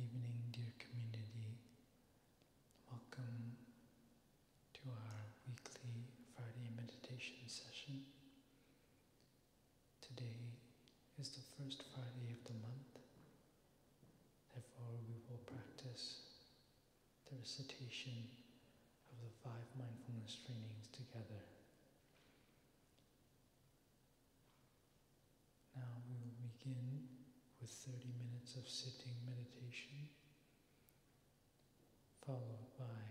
evening, dear community. Welcome to our weekly Friday meditation session. Today is the first Friday of the month. Therefore, we will practice the recitation of the 5 mindfulness trainings together. Now we will begin with 30 minutes of sitting meditation, followed by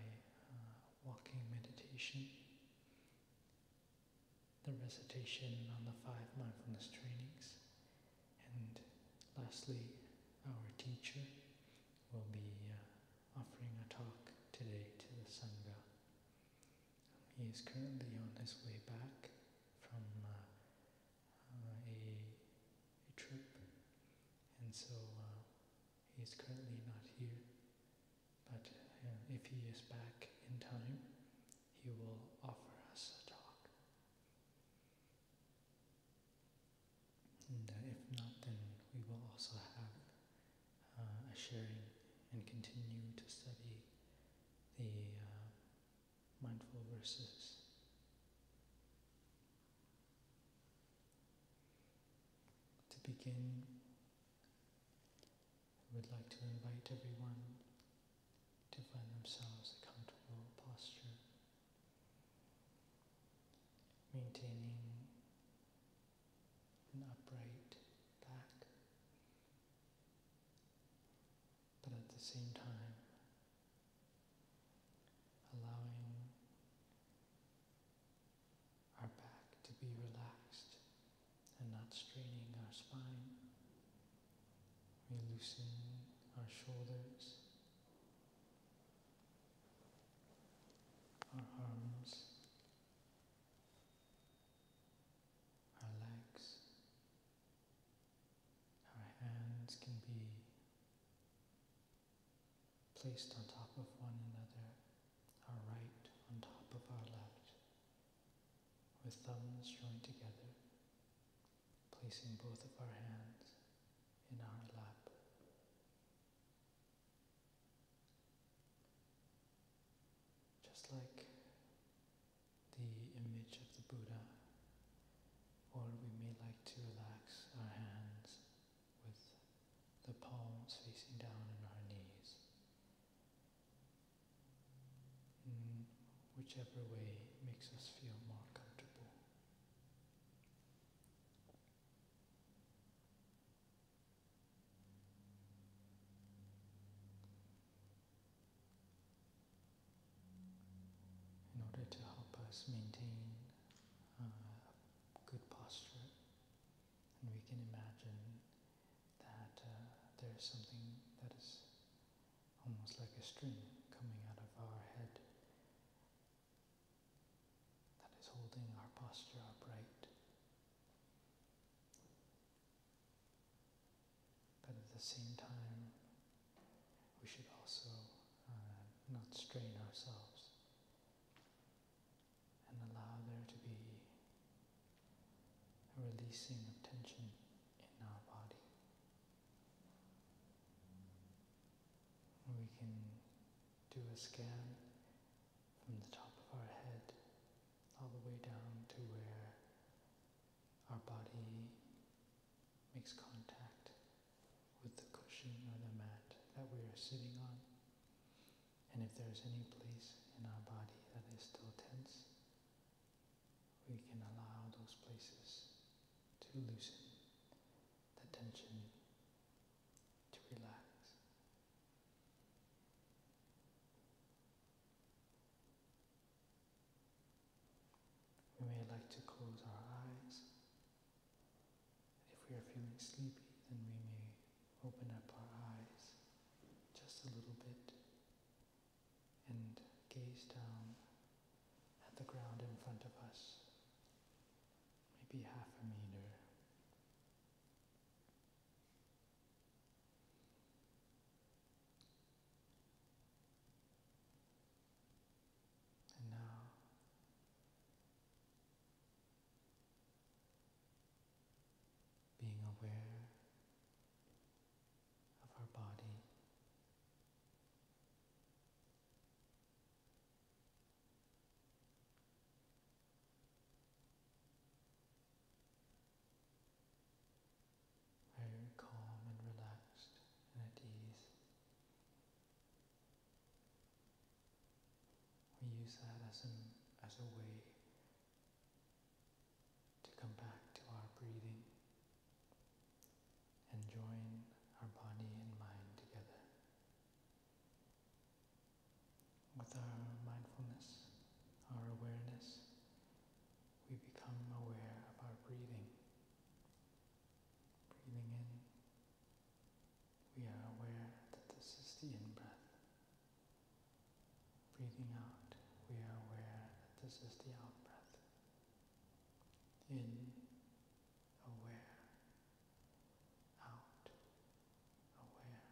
walking meditation, the recitation on the 5 mindfulness trainings, and lastly, our teacher will be offering a talk today to the Sangha. He is currently on his way back from a trip, and so he is currently not here, but if he is back in time, he will offer us a talk. And if not, then we will also have a sharing and continue to study the mindful verses. To begin, I would like to invite everyone to find themselves a comfortable posture, maintaining an upright back, but at the same time allowing our back to be relaxed and not straining our spine. We loosen our shoulders, our arms, our legs. Our hands can be placed on top of one another, our right on top of our left, with thumbs joined together, placing both of our hands in our lap. Just like the image of the Buddha, or we may like to relax our hands with the palms facing down on our knees. In whichever way makes us feel more comfortable. In order to help us maintain good posture, and we can imagine that there is something that is almost like a string coming out of our head that is holding our posture upright. But at the same time, we should also not strain ourselves and allow there to be a releasing of tension in our body. We can do a scan from the top of our head all the way down to where our body makes contact with the cushion or the mat that we are sitting on. And if there's any place in our body that is still tense, we can allow those places to loosen, the tension to relax. We may like to close our eyes. If we are feeling sleepy, then we may open up our eyes just a little bit and gaze down at the ground in front of us, maybe half a meter. And now, being aware of our body, as a way to come back to our breathing and join our body and mind together. With our mindfulness, our awareness, we become aware of our breathing. Breathing in, we are aware that this is the in-breath. Breathing out, we are aware that this is the out-breath. In, aware, out, aware.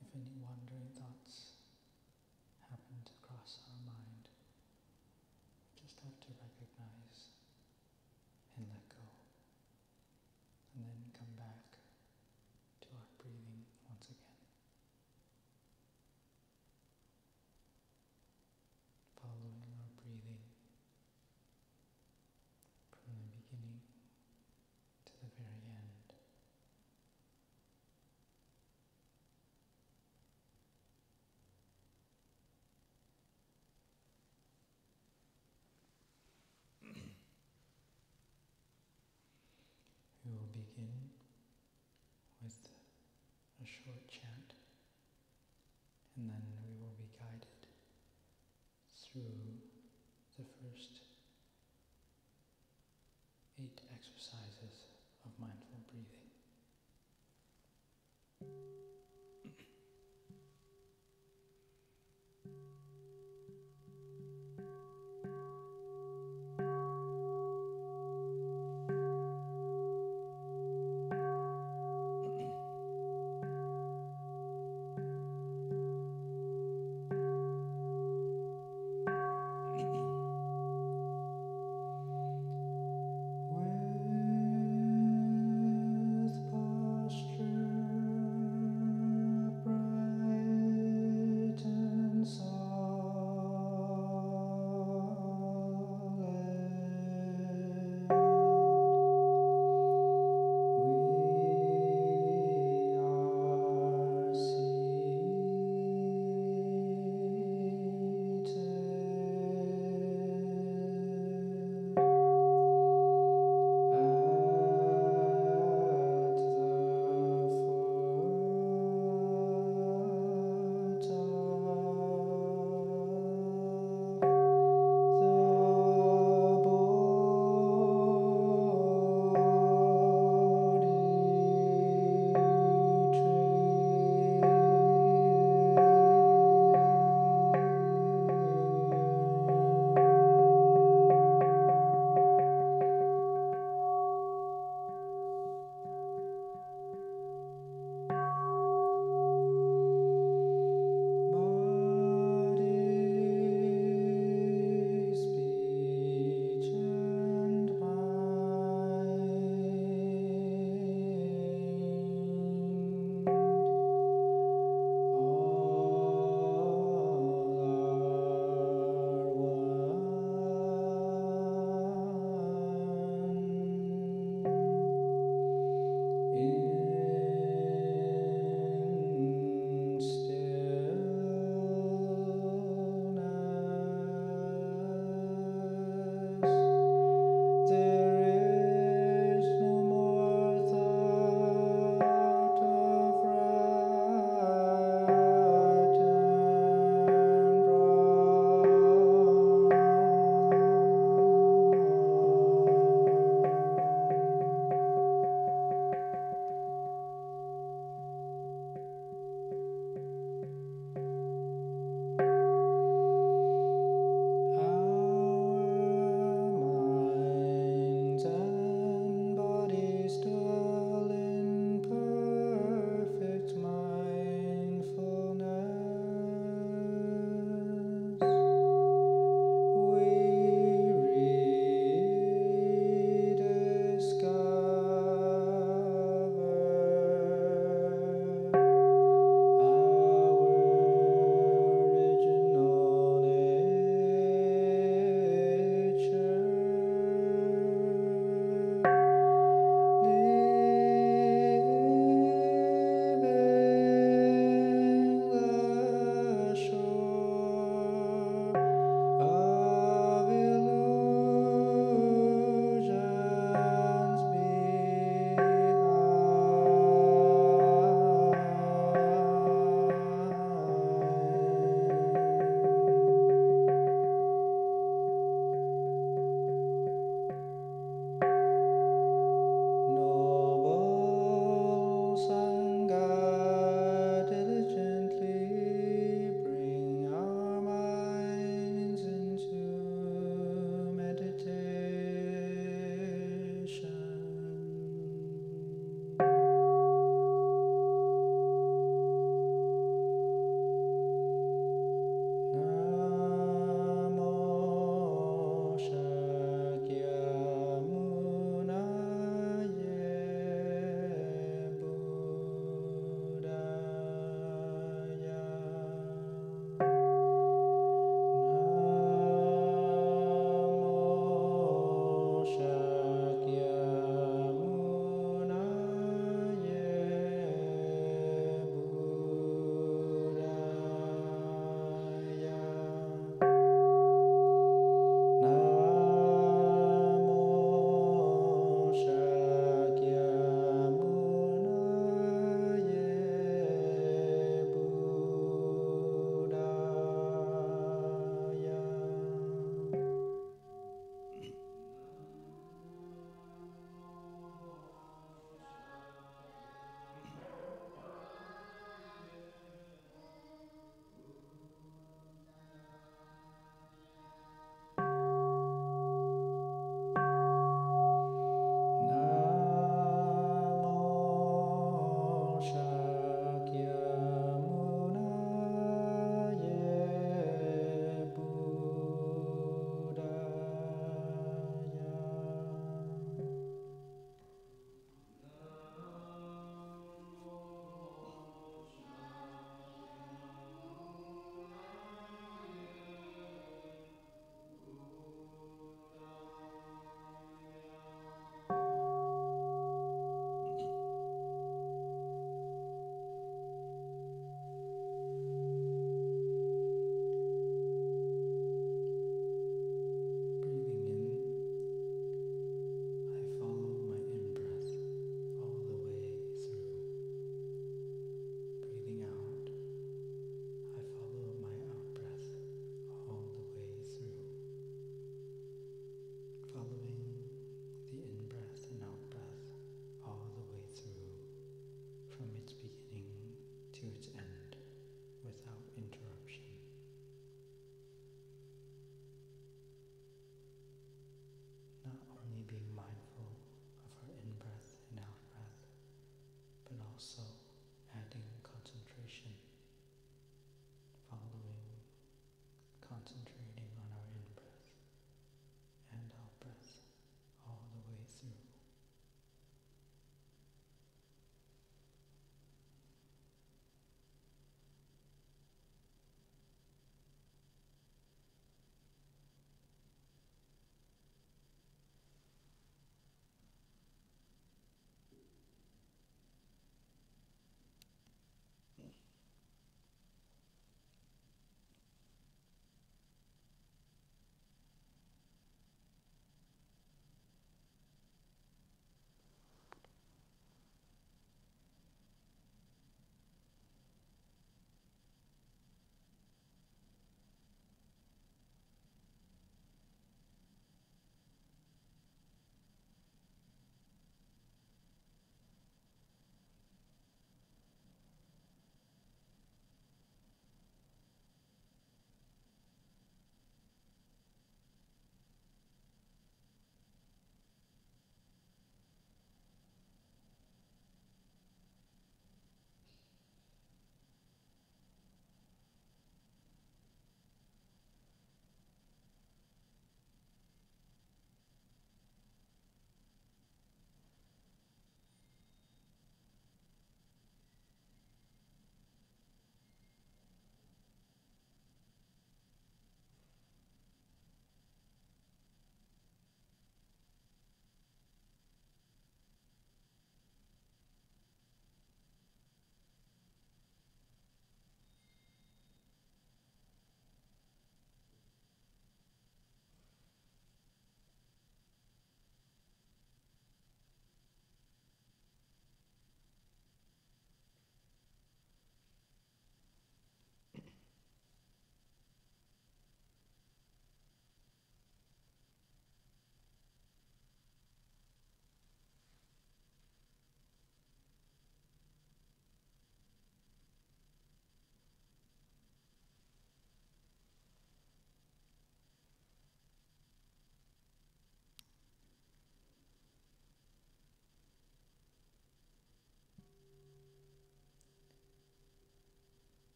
If any wandering thoughts happen to cross our mind, we just have to recognize and let go, and then come back to our breathing once again. Following our breathing from the beginning to the very end. We will begin with a short chant, and then we will be guided through the first 8 exercises of mindful breathing. With posture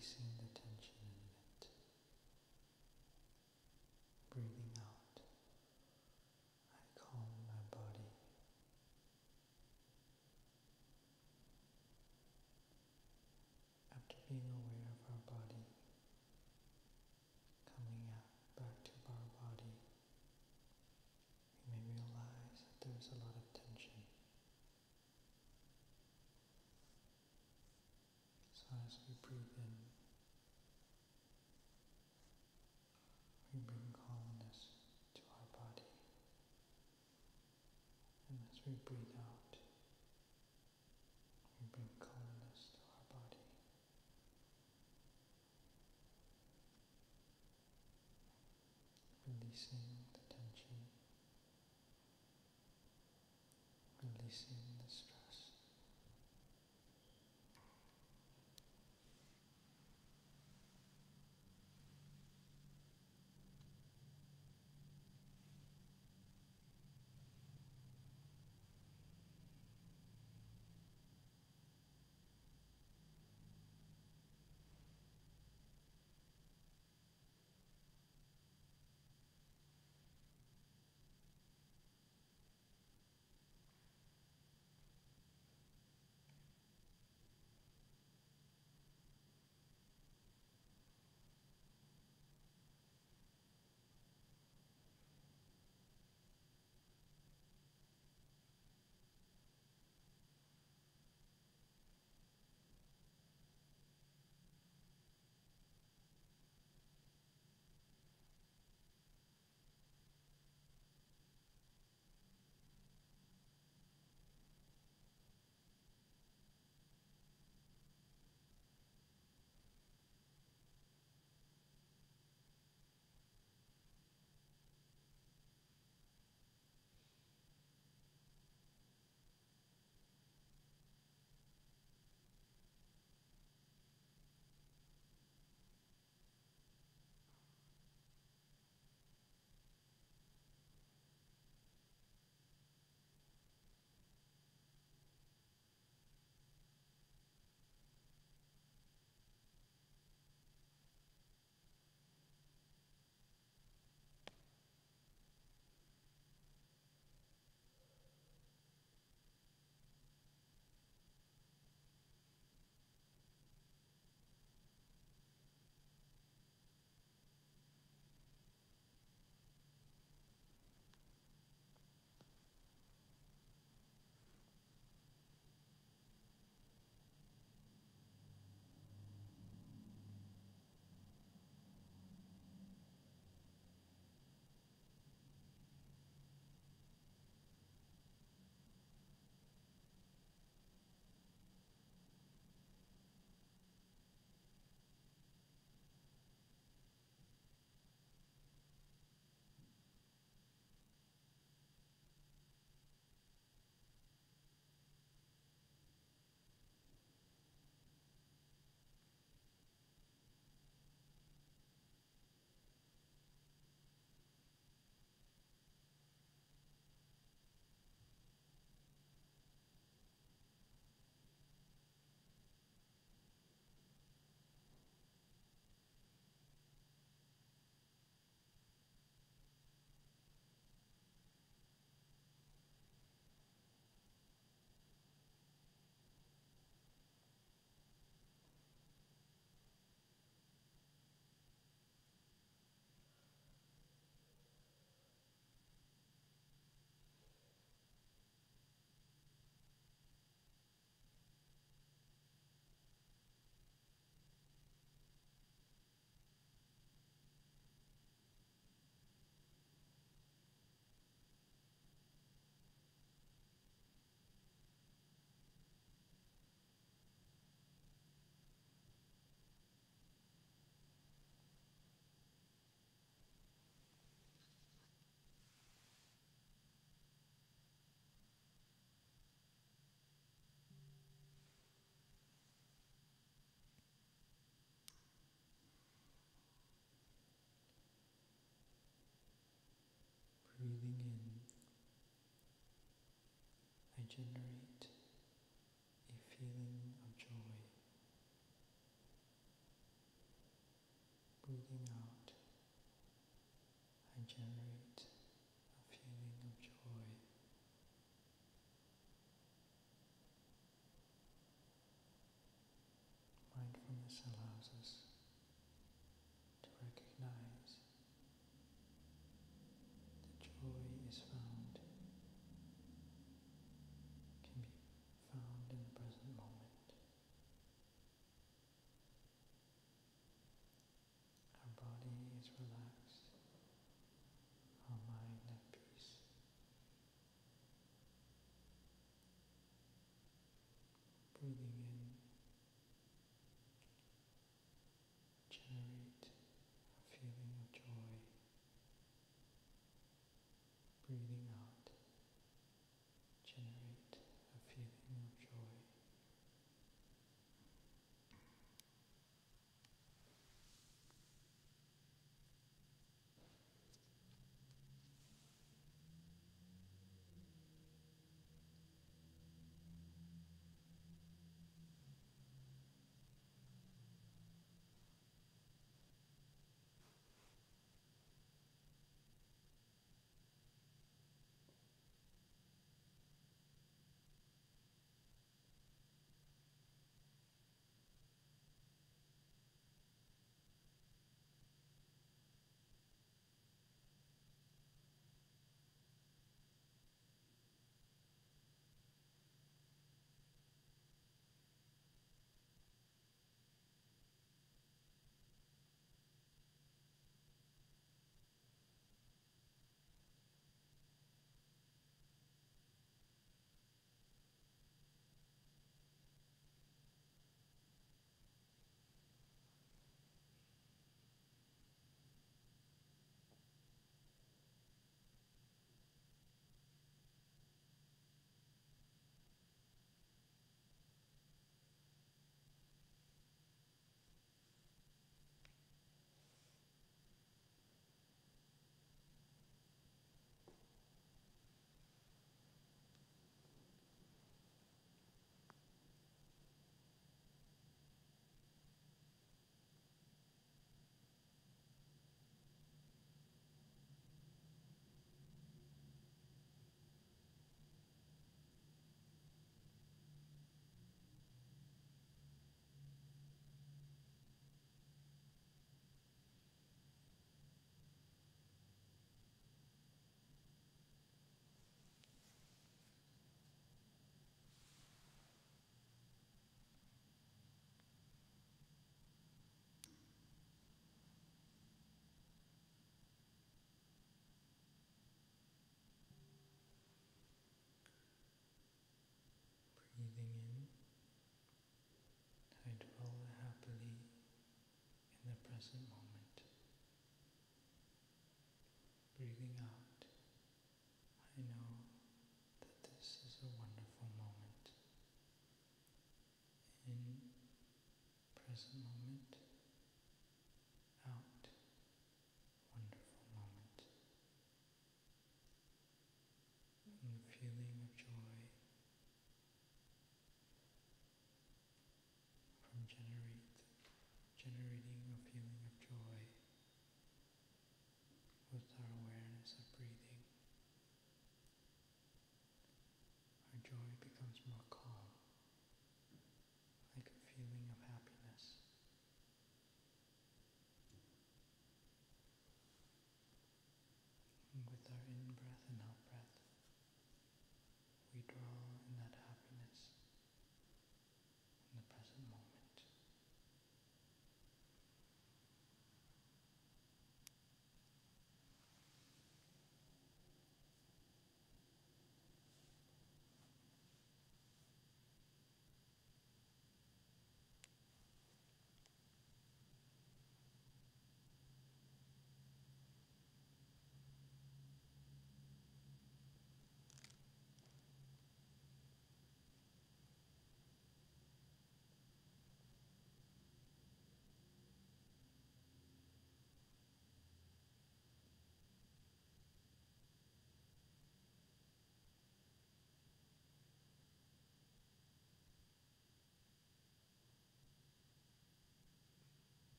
releasing the tension in it. Breathing out, I calm my body. After being aware of our body, coming back to our body, we may realize that there's a lot of tension. So as we breathe in, we bring calmness to our body. And as we breathe out, we bring calmness to our body. Releasing the tension, releasing the stress. generate a feeling of joy. breathing out, I generate a feeling of joy. Mindfulness allows us to recognize that joy is found, can be found in the present moment. Our body is relaxed, our mind at peace. Breathing in, generate a feeling of joy. Breathing out, generate a feeling of joy. Breathing in, I dwell happily in the present moment. Breathing out, I know that this is a wonderful moment. In, present moment, out, wonderful moment. And the feeling of joy from generating a feeling of joy with our awareness of breathing. Our joy becomes more calm, like a feeling of happiness. And with our in-breath and out-breath, we dwell in that happiness in the present moment.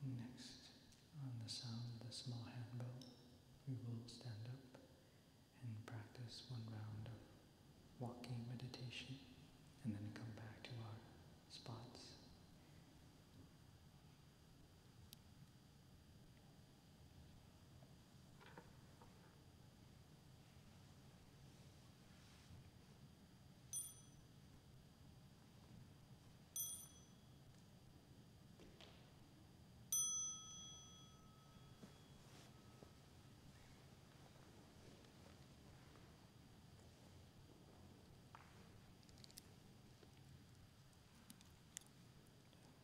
Next, on the sound of the small handbell, we will stand up and practice one round of walking meditation and then come back to our spots.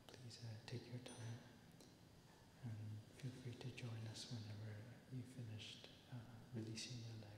Please take your time and feel free to join us whenever you've finished releasing your legs.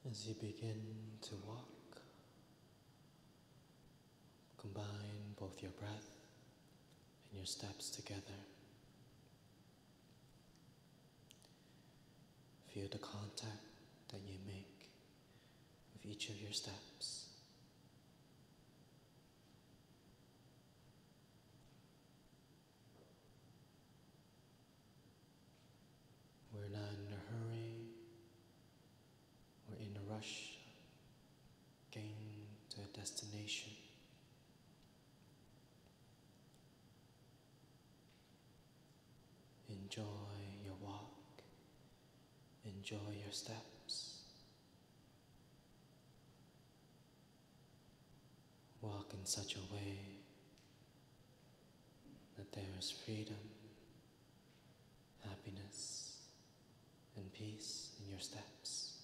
As you begin to walk, combine both your breath and your steps together. Feel the contact that you make with each of your steps. We're not in a hurry or in a rush getting to a destination. Enjoy your walk, enjoy your steps. Walk in such a way that there is freedom, happiness, and peace in your steps.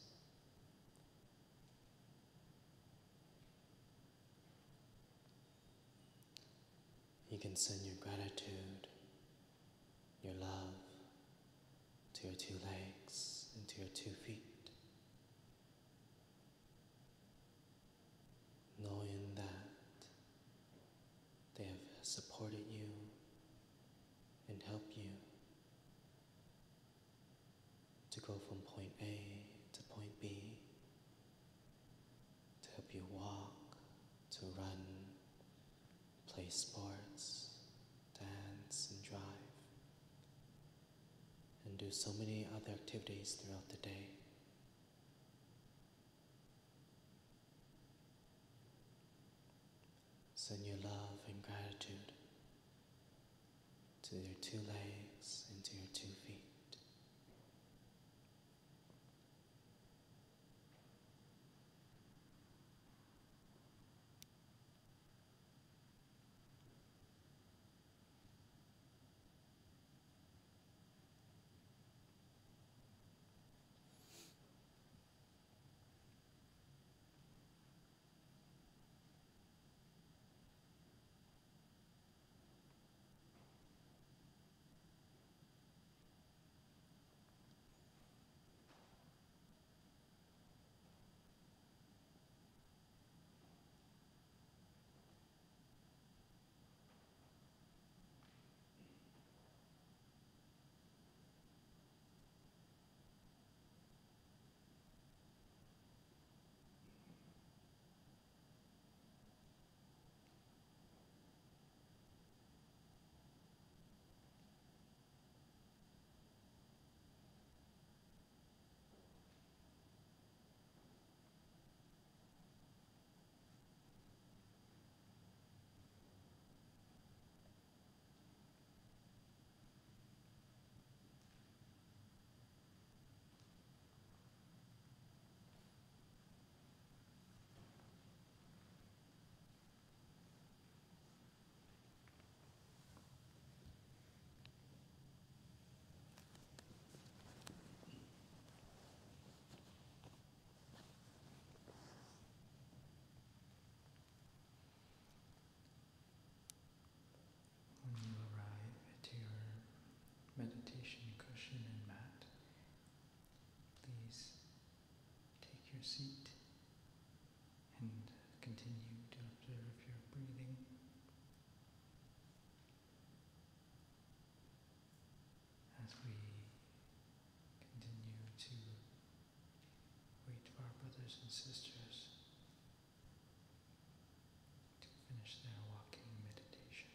can send your gratitude, your love, to your 2 legs and to your 2 feet, knowing that they have supported you and helped you to go from point A to point B, to help you walk, to run, play sports, dance and drive, and do so many other activities throughout the day. Send your love and gratitude to your 2 legs and to your 2 feet. Meditation cushion and mat. Please take your seat and continue to observe your breathing. As we continue to wait for our brothers and sisters to finish their walking meditation.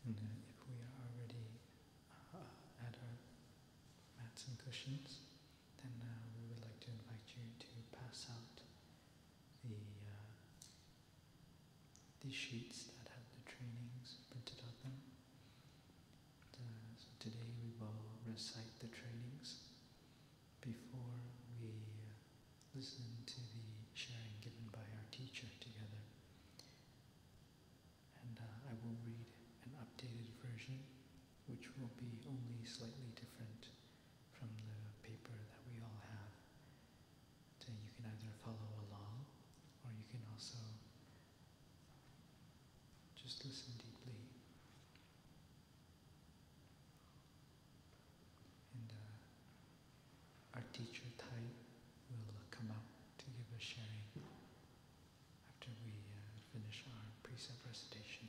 And if we are already at our mats and cushions, then we would like to invite you to pass out the these sheets that have the trainings printed on them. So today we will recite the trainings before we listen to the sharing given by our teacher together. And I will read an updated version, which will be only slightly different from the paper that we all have. So you can either follow along, or you can also just listen deeply. And our teacher Thai will come out to give a sharing after we finish our precept recitation.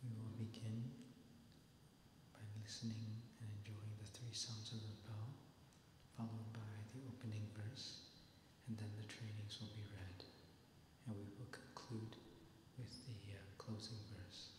We will begin by listening and enjoying the 3 sounds of the bell, followed by the opening verse, and then the trainings will be read, and we will conclude with the closing verse.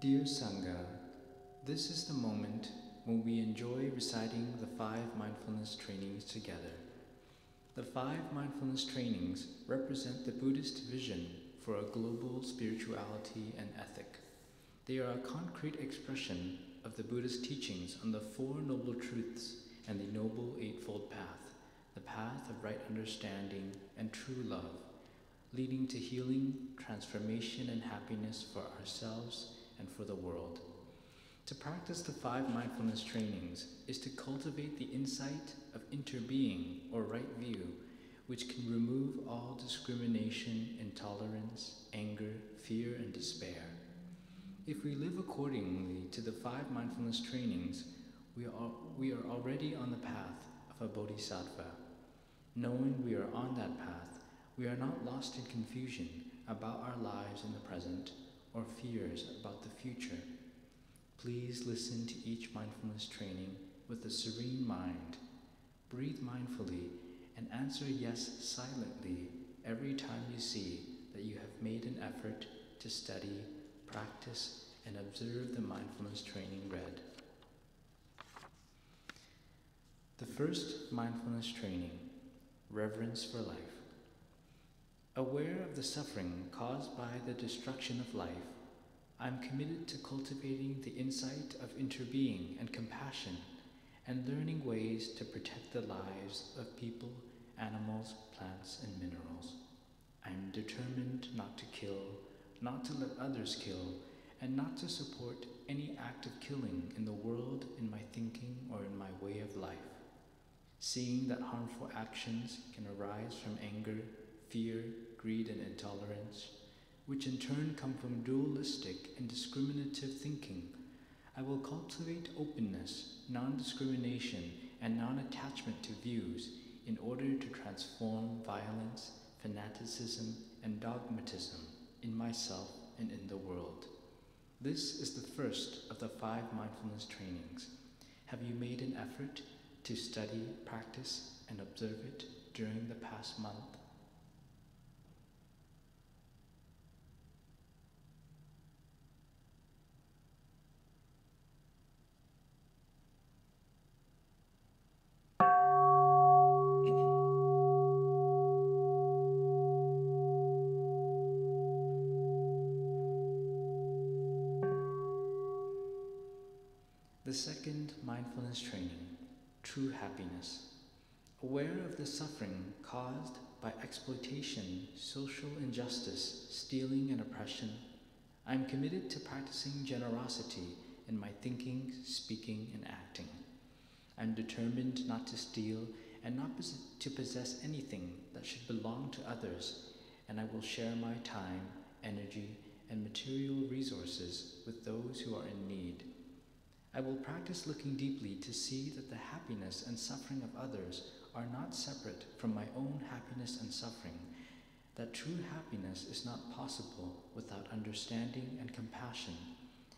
Dear Sangha, this is the moment when we enjoy reciting the 5 mindfulness trainings together. The 5 mindfulness trainings represent the Buddhist vision for a global spirituality and ethic. They are a concrete expression of the Buddhist teachings on the 4 Noble Truths and the Noble Eightfold Path, the path of right understanding and true love, leading to healing, transformation, and happiness for ourselves and for the world. To practice the 5 mindfulness trainings is to cultivate the insight of interbeing or right view, which can remove all discrimination, intolerance, anger, fear, and despair. If we live accordingly to the 5 mindfulness trainings, we are already on the path of a bodhisattva. Knowing we are on that path, we are not lost in confusion about our lives in the present or fears about the future. Please listen to each mindfulness training with a serene mind. Breathe mindfully and answer yes silently every time you see that you have made an effort to study, practice, and observe the mindfulness training read. The first mindfulness training, reverence for life. Aware of the suffering caused by the destruction of life, I am committed to cultivating the insight of interbeing and compassion and learning ways to protect the lives of people, animals, plants, and minerals. I am determined not to kill, not to let others kill, and not to support any act of killing in the world, in my thinking, or in my way of life. Seeing that harmful actions can arise from anger, fear, greed, and intolerance, which in turn come from dualistic and discriminative thinking, I will cultivate openness, non-discrimination, and non-attachment to views in order to transform violence, fanaticism, and dogmatism in myself and in the world. This is the first of the 5 mindfulness trainings. Have you made an effort to study, practice, and observe it during the past month? The second mindfulness training, true happiness. Aware of the suffering caused by exploitation, social injustice, stealing, and oppression, I am committed to practicing generosity in my thinking, speaking, and acting. I am determined not to steal and not to possess anything that should belong to others, and I will share my time, energy, and material resources with those who are in need. I will practice looking deeply to see that the happiness and suffering of others are not separate from my own happiness and suffering, that true happiness is not possible without understanding and compassion,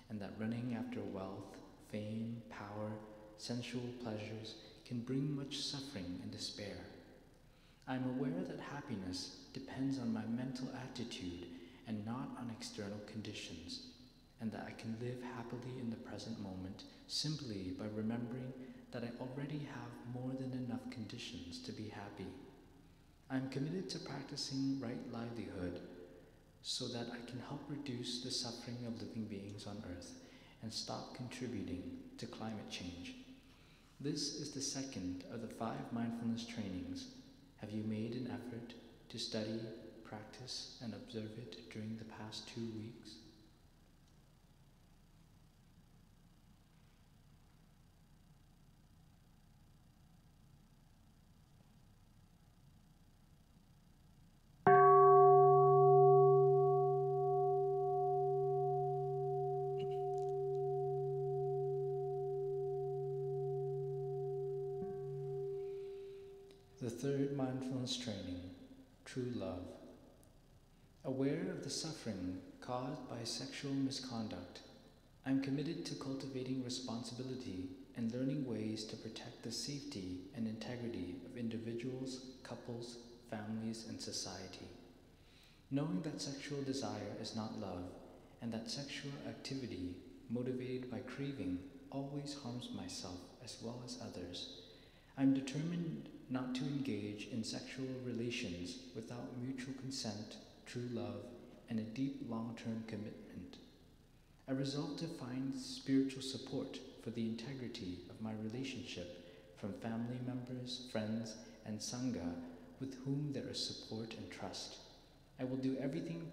and that running after wealth, fame, power, sensual pleasures can bring much suffering and despair. I am aware that happiness depends on my mental attitude and not on external conditions, and that I can live happily in the present moment simply by remembering that I already have more than enough conditions to be happy. I am committed to practicing right livelihood so that I can help reduce the suffering of living beings on earth and stop contributing to climate change. This is the second of the 5 mindfulness trainings. Have you made an effort to study, practice, and observe it during the past 2 weeks? The third mindfulness training, true love. Aware of the suffering caused by sexual misconduct, I am committed to cultivating responsibility and learning ways to protect the safety and integrity of individuals, couples, families, and society. Knowing that sexual desire is not love, and that sexual activity motivated by craving always harms myself as well as others. I'm determined not to engage in sexual relations without mutual consent, true love, and a deep long-term commitment. I resolve to find spiritual support for the integrity of my relationship from family members, friends, and Sangha with whom there is support and trust. I will do everything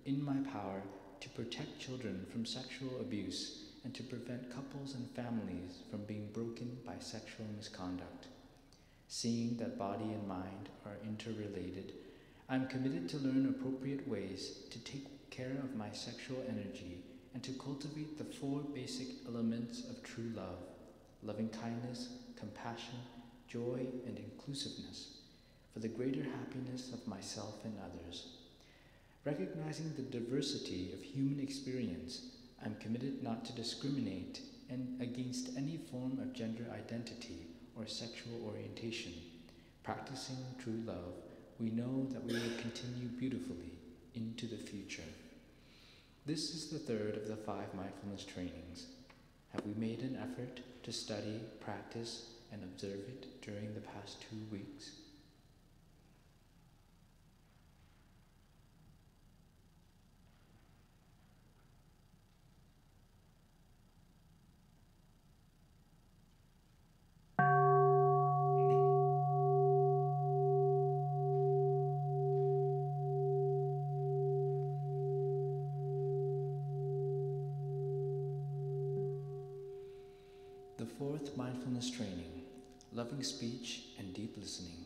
in my power to protect children from sexual abuse and to prevent couples and families from being broken by sexual misconduct. Seeing that body and mind are interrelated, I am committed to learn appropriate ways to take care of my sexual energy and to cultivate the 4 basic elements of true love: loving kindness, compassion, joy, and inclusiveness, for the greater happiness of myself and others. Recognizing the diversity of human experience, I am committed not to discriminate against any form of gender identity or sexual orientation. Practicing true love, we know that we will continue beautifully into the future. This is the 3rd of the 5 mindfulness trainings. Have we made an effort to study, practice, and observe it during the past 2 weeks? The 4th mindfulness training, loving speech and deep listening.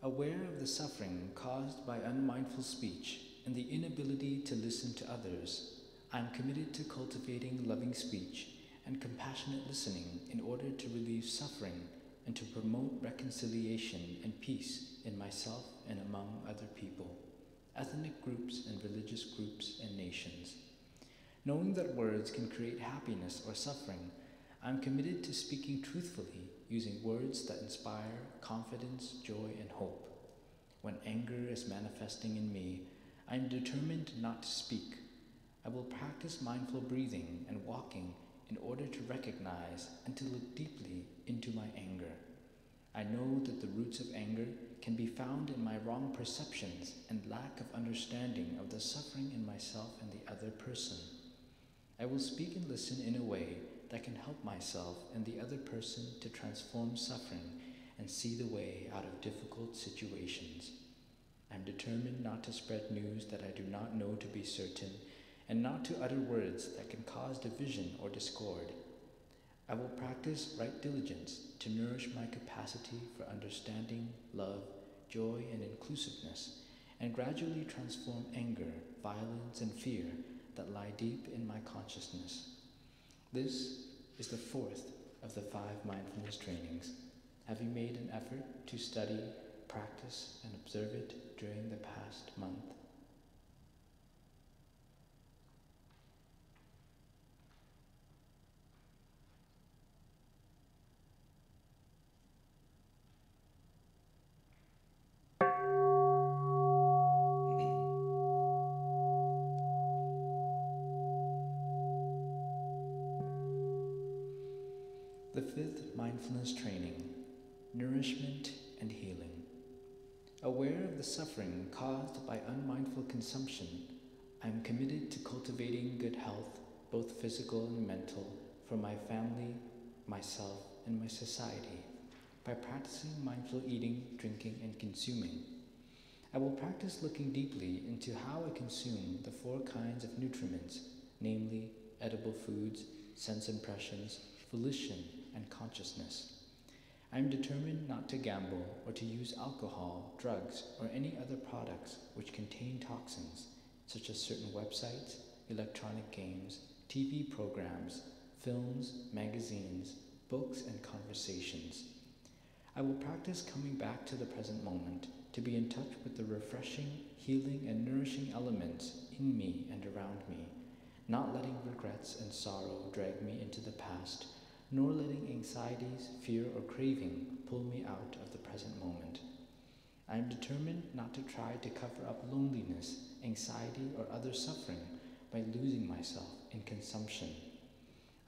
Aware of the suffering caused by unmindful speech and the inability to listen to others, I am committed to cultivating loving speech and compassionate listening in order to relieve suffering and to promote reconciliation and peace in myself and among other people, ethnic groups and religious groups and nations. Knowing that words can create happiness or suffering, I am committed to speaking truthfully, using words that inspire confidence, joy, and hope. When anger is manifesting in me, I am determined not to speak. I will practice mindful breathing and walking in order to recognize and to look deeply into my anger. I know that the roots of anger can be found in my wrong perceptions and lack of understanding of the suffering in myself and the other person. I will speak and listen in a way that can help myself and the other person to transform suffering and see the way out of difficult situations. I am determined not to spread news that I do not know to be certain, and not to utter words that can cause division or discord. I will practice right diligence to nourish my capacity for understanding, love, joy, and inclusiveness, and gradually transform anger, violence, and fear that lie deep in my consciousness. This is the 4th of the 5 mindfulness trainings. Have you made an effort to study, practice, and observe it during the past month? The 5th mindfulness training, nourishment and healing. Aware of the suffering caused by unmindful consumption, I am committed to cultivating good health, both physical and mental, for my family, myself, and my society, by practicing mindful eating, drinking, and consuming. I will practice looking deeply into how I consume the 4 kinds of nutriments, namely edible foods, sense impressions, volition, and consciousness. I am determined not to gamble or to use alcohol, drugs, or any other products which contain toxins, such as certain websites, electronic games, TV programs, films, magazines, books, and conversations. I will practice coming back to the present moment to be in touch with the refreshing, healing, and nourishing elements in me and around me, not letting regrets and sorrow drag me into the past, nor letting anxieties, fear, or craving pull me out of the present moment. I am determined not to try to cover up loneliness, anxiety, or other suffering by losing myself in consumption.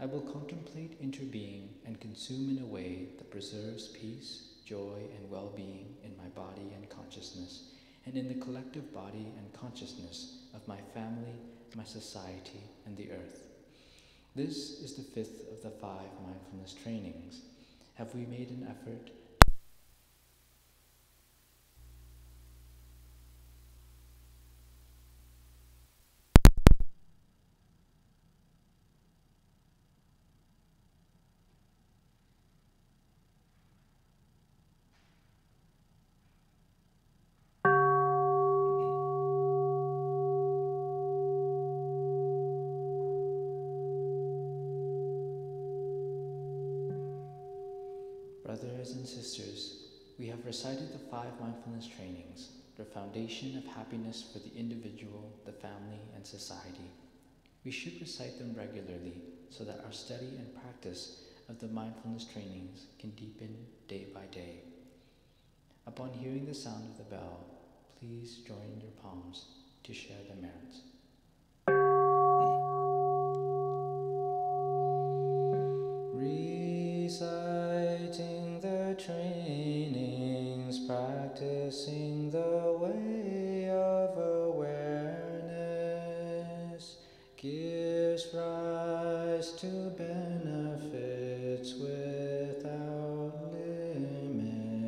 I will contemplate interbeing and consume in a way that preserves peace, joy, and well-being in my body and consciousness, and in the collective body and consciousness of my family, my society, and the earth. This is the 5th of the 5 mindfulness trainings. Have we made an effort? Brothers and sisters, we have recited the 5 mindfulness trainings, the foundation of happiness for the individual, the family, and society. We should recite them regularly so that our study and practice of the mindfulness trainings can deepen day by day. Upon hearing the sound of the bell, please join your palms to share the merits. Reciting the trainings, practicing the way of awareness, gives rise to benefits without limit.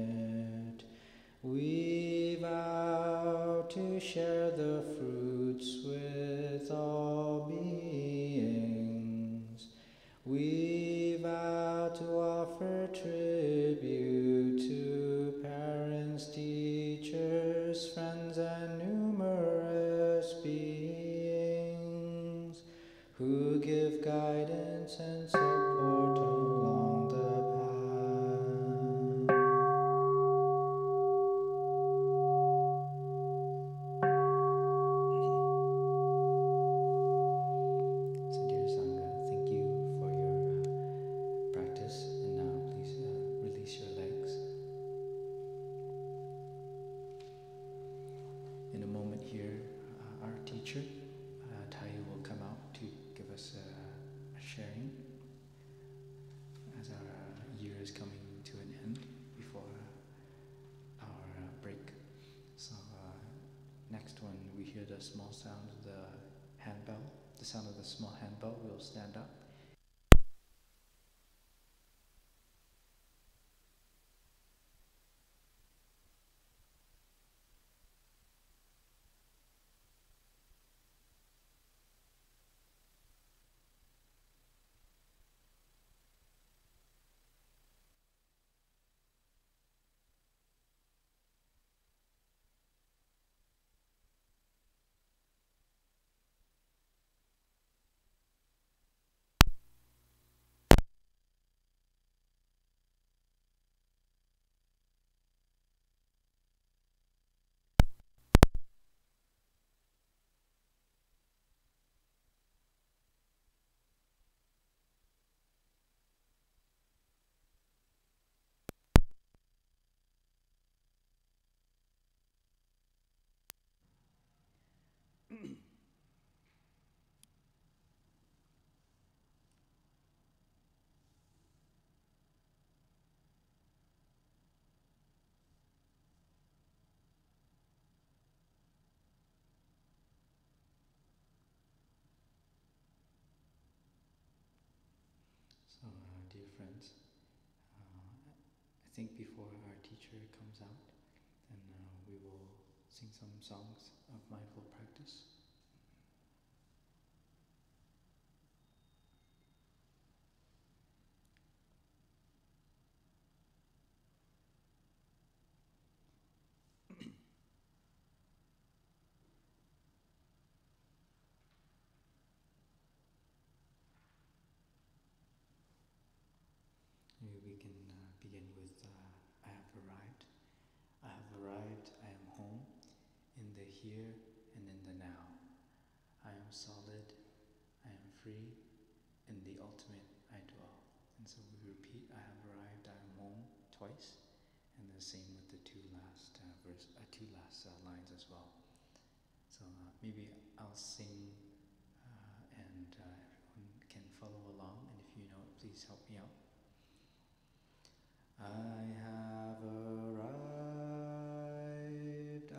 We vow to share the fruits with all beings. We vow to offer tribute to parents, teachers, friends, and numerous beings who give guidance and support along the path. So dear Sangha, thank you for your practice, and now please release your legs. In a moment here, our teacher, Thầy, will come out to give us a sharing as our year is coming to an end before our break. So next when we hear the small sound of the handbell, the sound of the small handbell, we'll stand up. So, dear friends, I think before our teacher comes out, then we will sing some songs of mindful practice. Maybe we can begin with I have arrived. I have arrived, I am home, in the here and in the now. I am solid, I am free, in the ultimate I dwell. And so we repeat, I have arrived, I am home, twice, and the same with the two last lines as well. So maybe I'll sing please help me out. I have arrived, I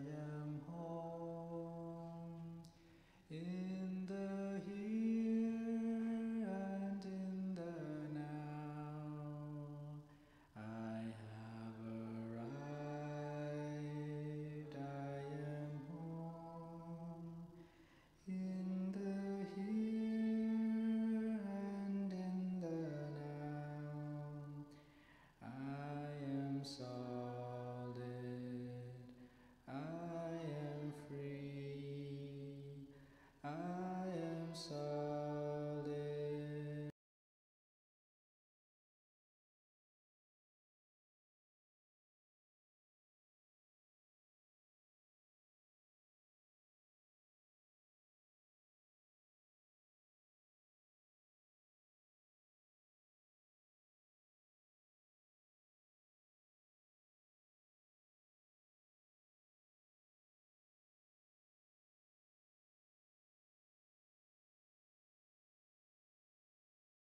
am home, in the here and in the now. I have arrived, I am home, in the here and in the now. I am solid, I am free, I am solid.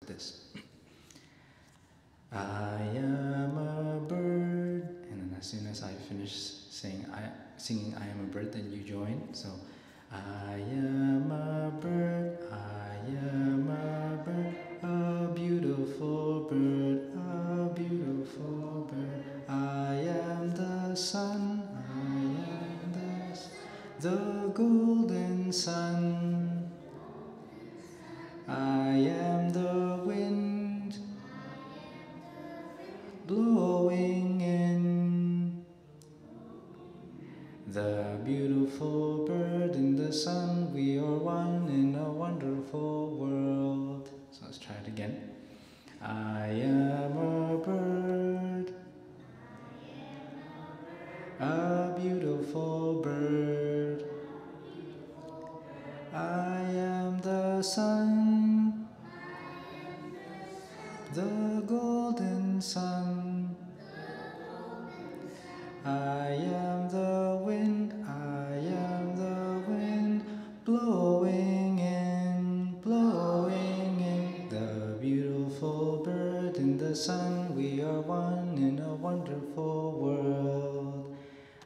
This. I am a bird, and then as soon as I finish singing I am a bird, then you join. So I am a bird, I am a bird, a beautiful bird, a beautiful bird. I am the sun, I am the golden sun. I am the wind blowing in, the beautiful bird in the sun. We are one in a wonderful world. So let's try it again. I am a bird, a beautiful bird. I am the sun, the golden sun. I am the wind, I am the wind, blowing in, the beautiful bird in the sun. We are one in a wonderful world.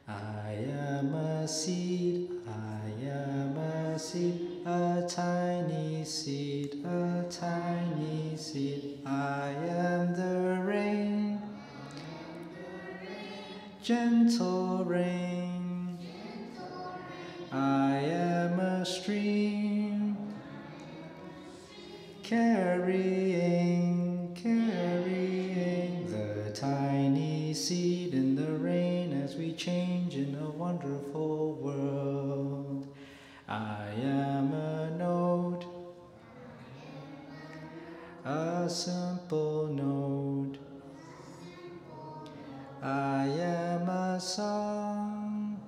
I am a seed, I am a seed, a tiny seed, a tiny seed. I am the rain, gentle rain. I am a stream, carrying the tiny seed in the rain as we change in a wonderful world. I am a note, a simple note. I am a song,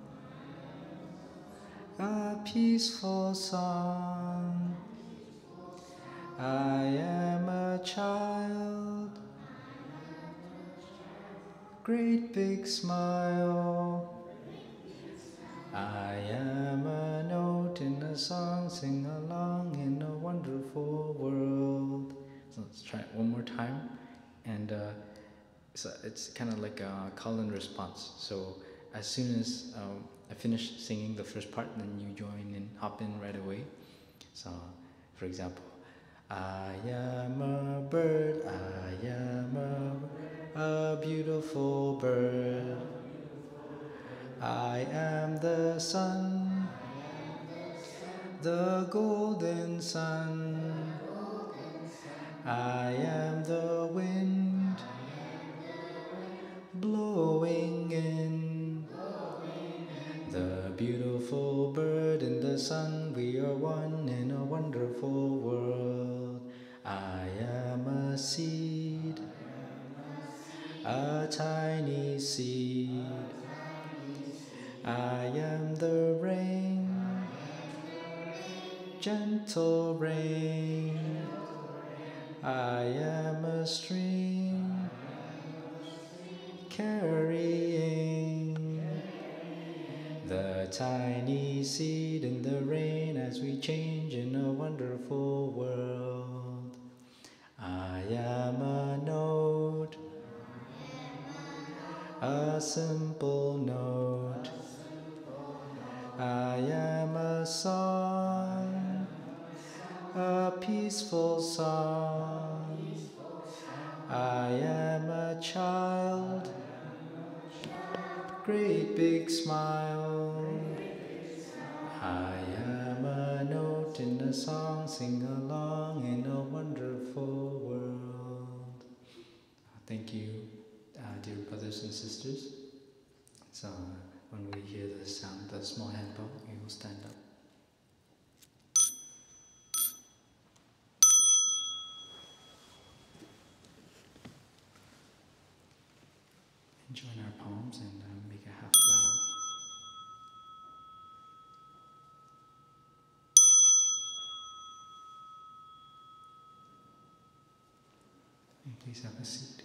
a peaceful song. I am a child, great big smile. I am a note in a song, sing along in a wonderful world. So let's try it one more time. And so it's kind of like a call and response. So as soon as I finish singing the first part, then you join in, hop in right away. So for example, I am a bird, I am a beautiful bird. I am the sun, the golden sun. I am the wind blowing in, the beautiful bird in the sun. We are one in a wonderful world. I am a seed, a tiny seed. I am the rain, gentle rain. I am a stream, carrying the tiny seed in the rain as we change in a wonderful world. I am a note, a simple note. I am a song, a peaceful song. I am a child, great big smile. I am a note in a song, sing along in a wonderful world. Thank you, dear brothers and sisters. So when we hear the sound of the small hand bell, we will stand up. And join our palms and make a half bow. And please have a seat.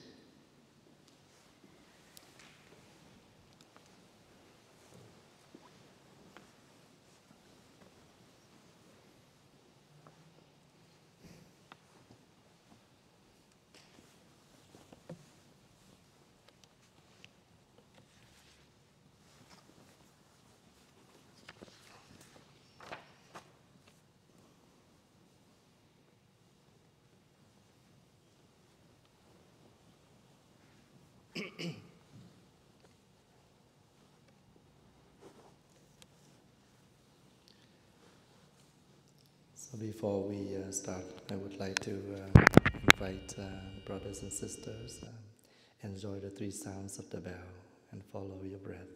So before we start, I would like to invite brothers and sisters, enjoy the three sounds of the bell and follow your breath.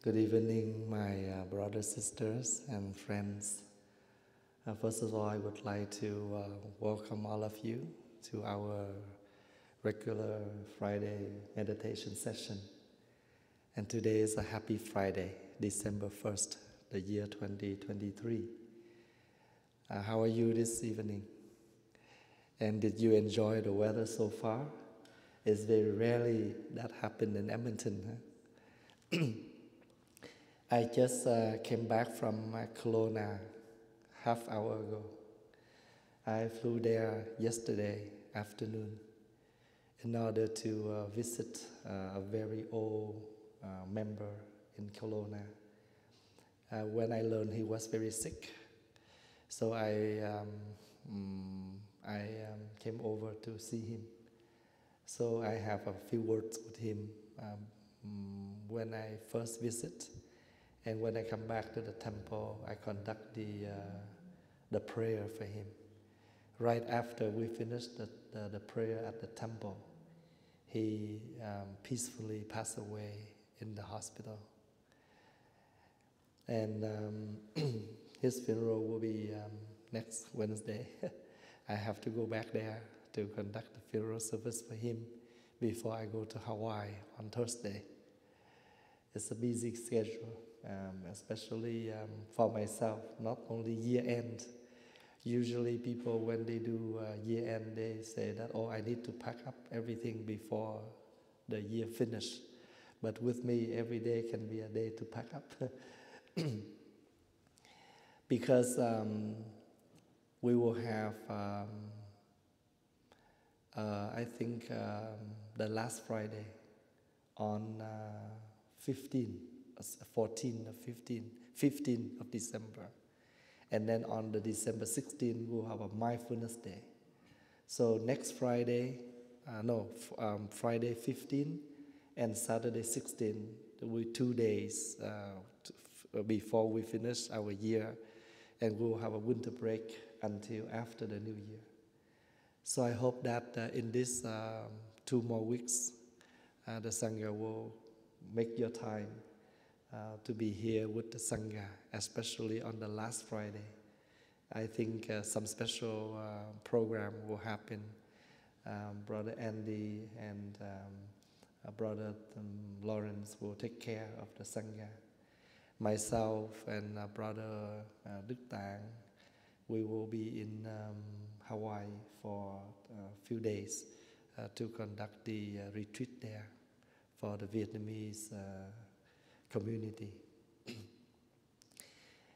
Good evening, my brothers, sisters, and friends. First of all, I would like to welcome all of you to our regular Friday meditation session. And today is a happy Friday, December 1st, the year 2023. How are you this evening? And did you enjoy the weather so far? It's very rarely that happened in Edmonton. Huh? I just came back from Kelowna half hour ago. I flew there yesterday afternoon in order to visit a very old member in Kelowna. When I learned he was very sick, so I came over to see him. So I have a few words with him when I first visit. And when I come back to the temple, I conduct the prayer for him. Right after we finished the prayer at the temple, he peacefully passed away in the hospital. And his funeral will be next Wednesday. I have to go back there to conduct the funeral service for him before I go to Hawaii on Thursday. It's a busy schedule. Especially for myself, not only year-end. Usually people, when they do year-end, they say that, oh, I need to pack up everything before the year finish. But with me, every day can be a day to pack up. Because we will have, I think, the last Friday on 15 of December. And then on the December 16, we'll have a mindfulness day. So next Friday, Friday 15 and Saturday 16, there will be 2 days before we finish our year, and we'll have a winter break until after the New Year. So I hope that in these 2 more weeks, the Sangha will make your time to be here with the Sangha, especially on the last Friday. I think some special program will happen. Brother Andy and Brother Lawrence will take care of the Sangha. Myself and Brother Đức Tạng, we will be in Hawaii for a few days to conduct the retreat there for the Vietnamese community.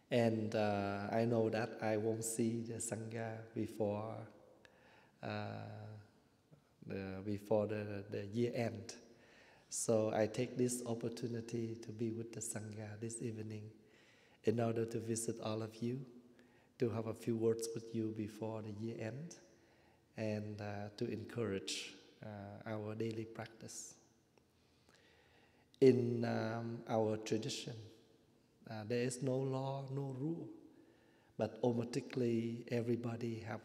And I know that I won't see the Sangha before the year end. So I take this opportunity to be with the Sangha this evening in order to visit all of you, to have a few words with you before the year end, and to encourage our daily practice. In our tradition, there is no law, no rule, but automatically everybody have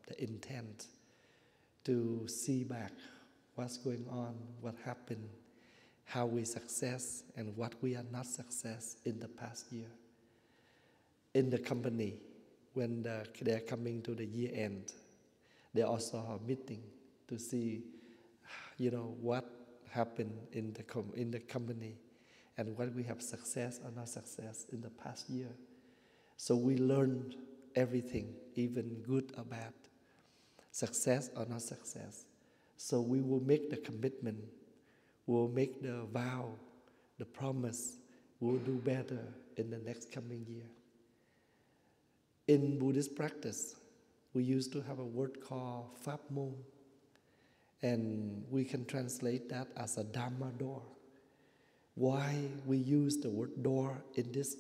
the intent to see back what's going on, what happened, how we success, and what we are not success in the past year. In the company, when they're coming to the year end, they also have a meeting to see, what happened in the company and what we have success or not success in the past year. So we learned everything, even good or bad, success or not success. So we will make the commitment, we'll make the vow, the promise, we'll do better in the next coming year. In Buddhist practice, we used to have a word called Pháp môn, and we can translate that as a Dharma door. Why we use the word door in this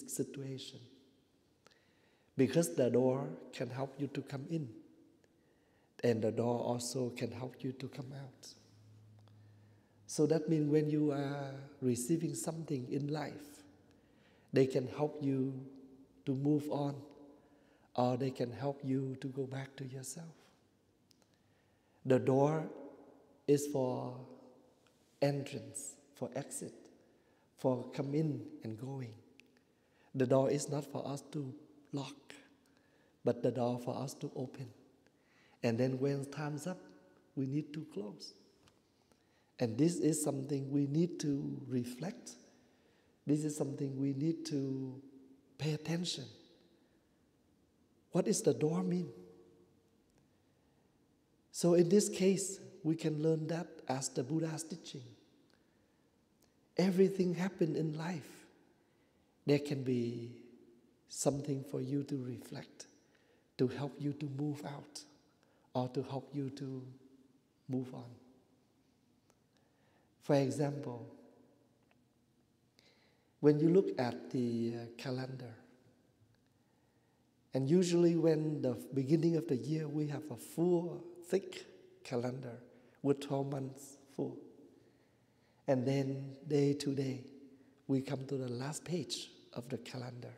situation? Because the door can help you to come in, and the door also can help you to come out. So that means when you are receiving something in life, they can help you to move on, or they can help you to go back to yourself. The door is for entrance, for exit, for come in and going. The door is not for us to lock, but the door for us to open. And then when time's up, we need to close. And this is something we need to reflect. This is something we need to pay attention. What does the door mean? So in this case, we can learn that as the Buddha's teaching. Everything happens in life. There can be something for you to reflect, to help you to move out, or to help you to move on. For example, when you look at the calendar, and usually when the beginning of the year, we have a full, thick calendar with 12 months full. And then day to day, we come to the last page of the calendar.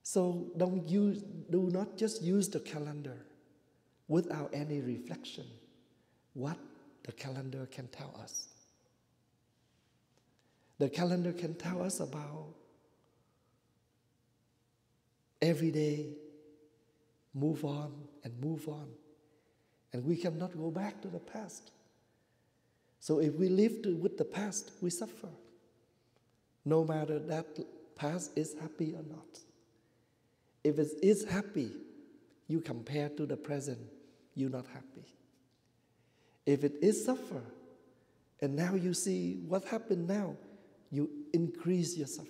So do not just use the calendar without any reflection what the calendar can tell us. The calendar can tell us about every day, move on and move on. And we cannot go back to the past. So if we live with the past, we suffer. No matter that past is happy or not. If it is happy, you compare to the present, you're not happy. If it is suffer, and now you see what happened now, you increase your suffer.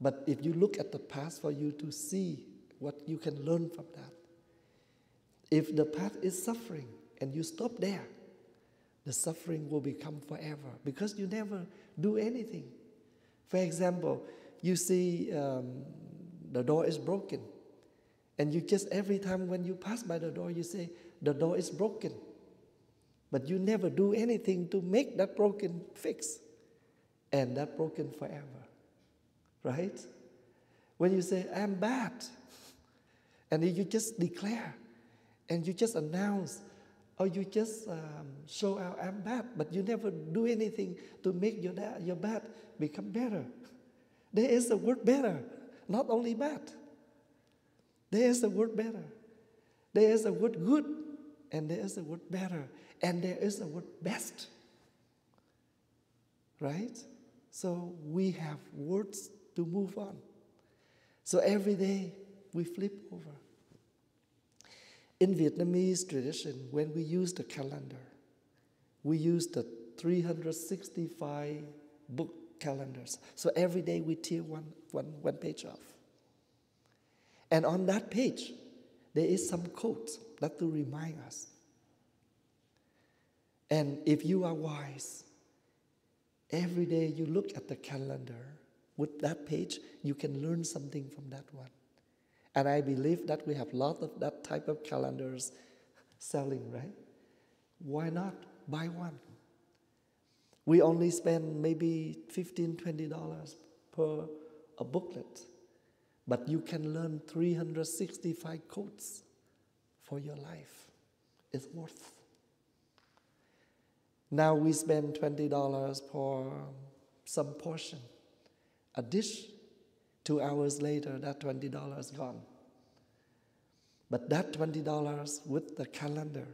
But if you look at the past for you to see what you can learn from that. If the path is suffering and you stop there, the suffering will become forever because you never do anything. For example, you see the door is broken, and you just every time when you pass by the door, you say, the door is broken. But you never do anything to make that broken fix, and that broken forever, right? When you say, I'm bad, and you just declare, and you just announce, or you just show out, I'm bad, but you never do anything to make your bad become better. There is a word better, not only bad. There is a word better. There is a word good, and there is a word better, and there is a word best. Right? So we have words to move on. So every day we flip over. In Vietnamese tradition, when we use the calendar, we use the 365 book calendars. So every day we tear one page off. And on that page, there is some quote that to remind us. And if you are wise, every day you look at the calendar with that page, you can learn something from that one. And I believe that we have a lot of that type of calendars selling, right? Why not buy one? We only spend maybe $15, $20 per a booklet, but you can learn 365 quotes for your life. It's worth. Now we spend $20 for some portion, a dish. 2 hours later, that $20 is gone. But that $20 with the calendar,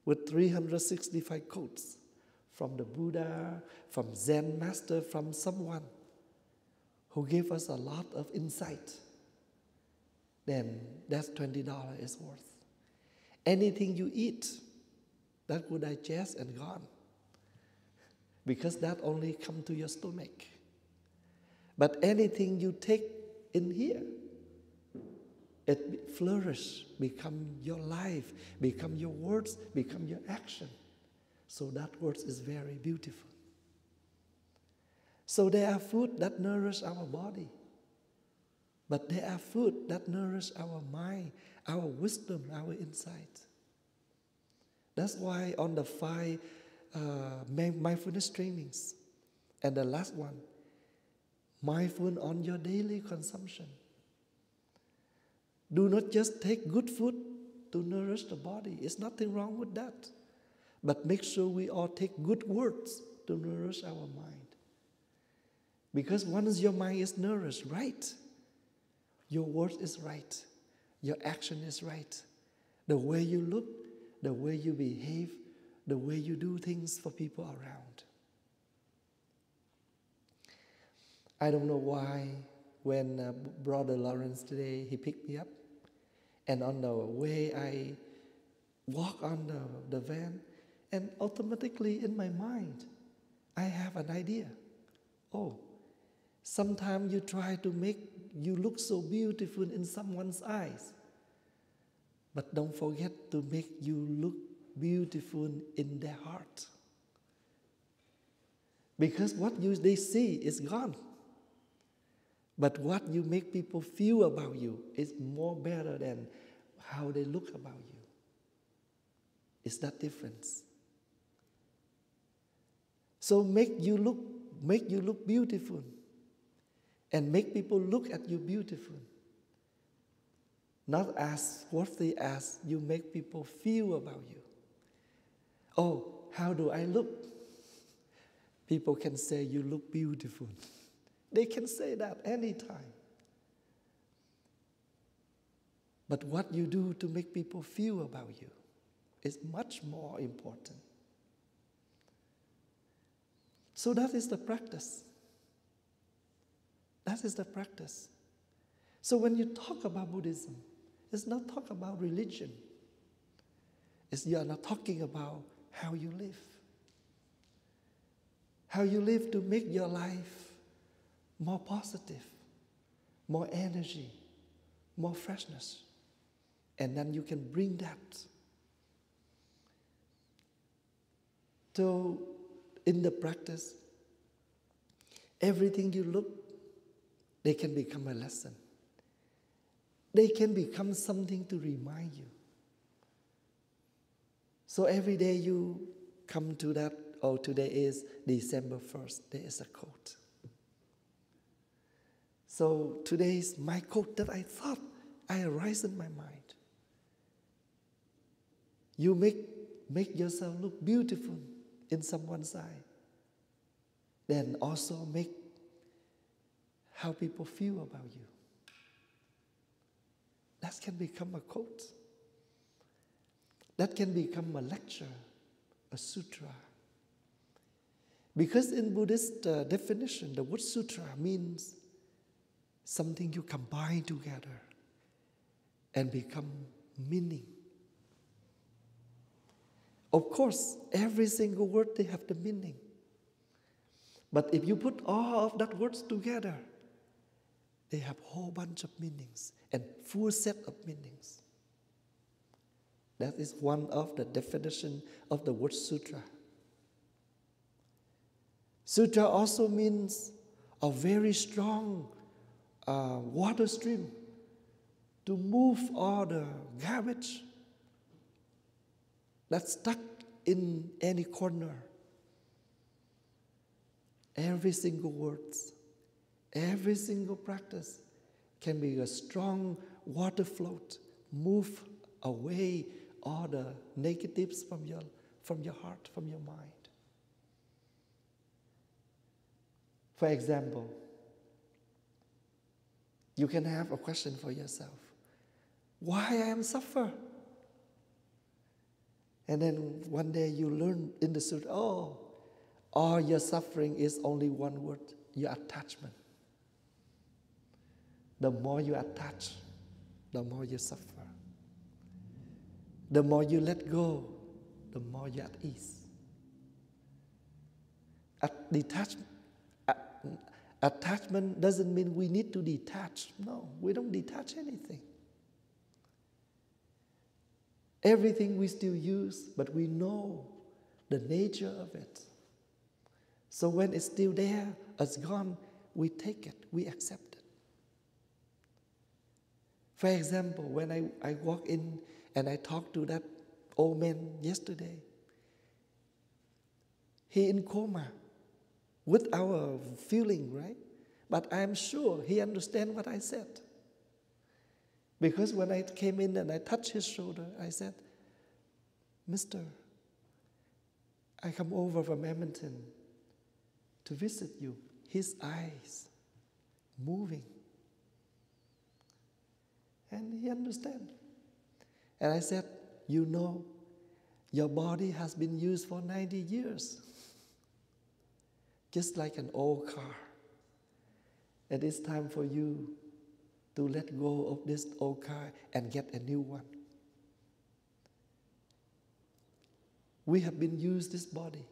with 365 quotes from the Buddha, from Zen master, from someone who gave us a lot of insight, then that $20 is worth. Anything you eat, that will digest and gone, because that only comes to your stomach. But anything you take in here, it flourish, become your life, become your words, become your action. So that words is very beautiful. So there are food that nourish our body, but there are food that nourish our mind, our wisdom, our insight. That's why on the 5 mindfulness trainings, and the last one, mindful on your daily consumption. Do not just take good food to nourish the body. There's nothing wrong with that. But make sure we all take good words to nourish our mind. Because once your mind is nourished right, your word is right, your action is right. The way you look, the way you behave, the way you do things for people around. I don't know why when Brother Lawrence today, he picked me up, and on the way I walk on the van, and automatically in my mind, I have an idea. Oh, sometimes you try to make you look so beautiful in someone's eyes, but don't forget to make you look beautiful in their heart. Because what they see is gone. But what you make people feel about you is more better than how they look about you. It's that difference. So make you look beautiful, and make people look at you beautiful. Not as worthy as you make people feel about you. Oh, how do I look? People can say you look beautiful. They can say that anytime. But what you do to make people feel about you is much more important. So that is the practice. That is the practice. So when you talk about Buddhism, it's not talk about religion. You are not talking about how you live. How you live to make your life more positive, more energy, more freshness. And then you can bring that. So in the practice, everything you look, they can become a lesson. They can become something to remind you. So every day you come to that, oh, today is December 1st, there is a quote. So today is my quote that I thought I arise in my mind. You make yourself look beautiful in someone's eye. Then also make how people feel about you. That can become a quote. That can become a lecture, a sutra. Because in Buddhist definition, the word sutra means something you combine together and become meaning. Of course, every single word, they have the meaning. But if you put all of that words together, they have a whole bunch of meanings and full set of meanings. That is one of the definition of the word sutra. Sutra also means a very strong water stream to move all the garbage that's stuck in any corner. Every single word, every single practice can be a strong water float, move away all the negatives from your heart, from your mind. For example, you can have a question for yourself. Why I am suffer? And then one day you learn in the sutra, oh, all your suffering is only one word, your attachment. The more you attach, the more you suffer. The more you let go, the more you're at ease. Attachment doesn't mean we need to detach. No, we don't detach anything. Everything we still use, but we know the nature of it. So when it's still there, it's gone, we take it, we accept it. For example, when I walk in and I talked to that old man yesterday, he in coma with our feeling, right? But I'm sure he understands what I said. Because when I came in and I touched his shoulder, I said, Mister, I come over from Edmonton to visit you. His eyes moving. And he understands. And I said, you know, your body has been used for 90 years. Just like an old car. And it's time for you to let go of this old car and get a new one. We have been used this body.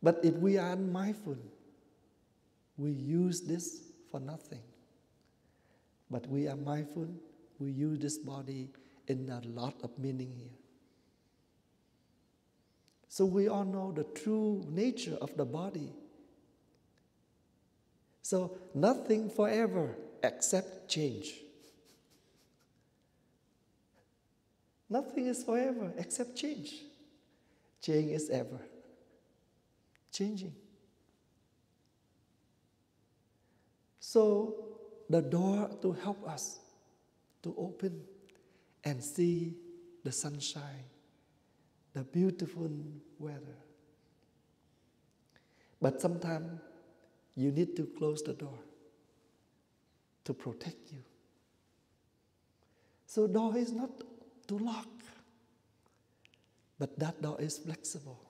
But if we are unmindful, we use this for nothing. But we are mindful, we use this body in a lot of meaning here. So we all know the true nature of the body. So nothing forever except change. Nothing is forever except change. Change is ever changing. So the door to help us to open and see the sunshine, the beautiful weather. But sometimes you need to close the door to protect you. So door is not to lock, but that door is flexible.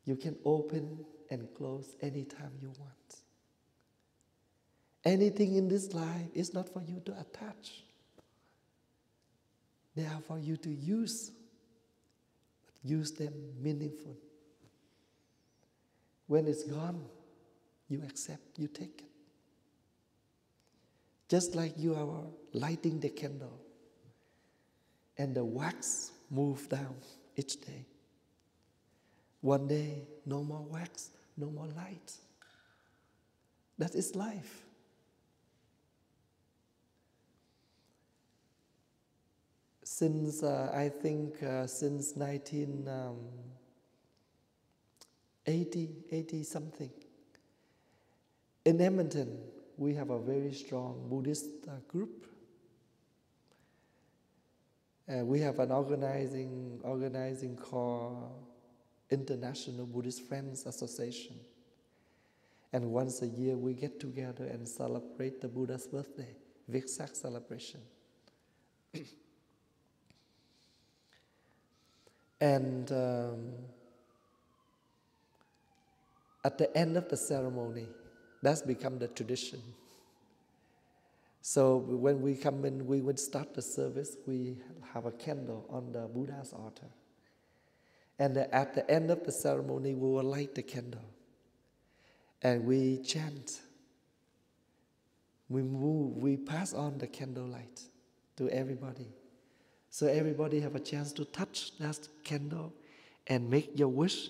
You can open and close anytime you want. Anything in this life is not for you to attach. They are for you to use, but use them meaningful. When it's gone, you accept, you take it. Just like you are lighting the candle and the wax moves down each day. One day, no more wax, no more light. That is life. Since, I think, since 1980 something, in Edmonton, we have a very strong Buddhist group. We have an organizing called International Buddhist Friends Association. And once a year we get together and celebrate the Buddha's birthday, Vesak celebration. And at the end of the ceremony, that's become the tradition. So when we come in, we would start the service, we have a candle on the Buddha's altar. And at the end of the ceremony, we will light the candle. And we chant. We move, we pass on the candlelight to everybody. So everybody have a chance to touch that candle and make your wish,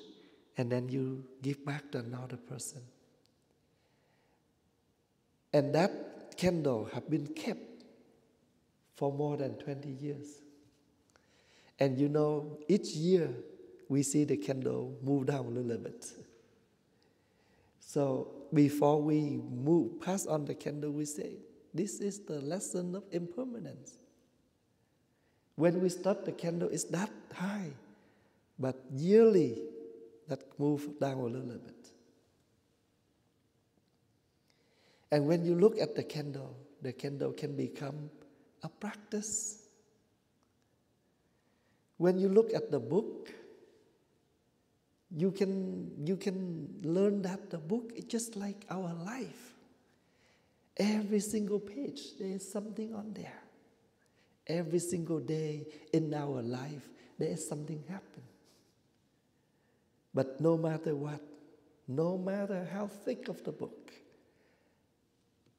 and then you give back to another person. And that candle have been kept for more than 20 years. And you know, each year we see the candle move down a little bit. So before we pass on the candle, we say, this is the lesson of impermanence. When we start, the candle is that high, but yearly that move down a little bit. And when you look at the candle can become a practice. When you look at the book, you can learn that the book is just like our life. Every single page, there is something on there. Every single day in our life, there is something happen. But no matter what, no matter how thick of the book,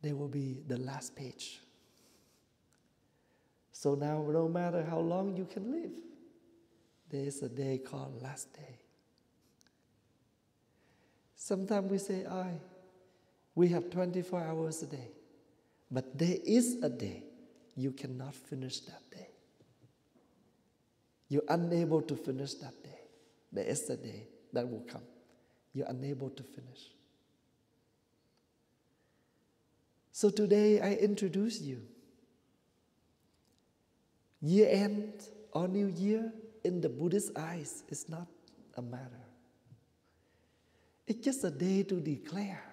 there will be the last page. So now, no matter how long you can live, there is a day called last day. Sometimes we say, we have 24 hours a day. But there is a day you cannot finish that day. You're unable to finish that day. There is a day that will come. You're unable to finish. So today I introduce you. Year end or New Year in the Buddhist eyes is not a matter. It's just a day to declare,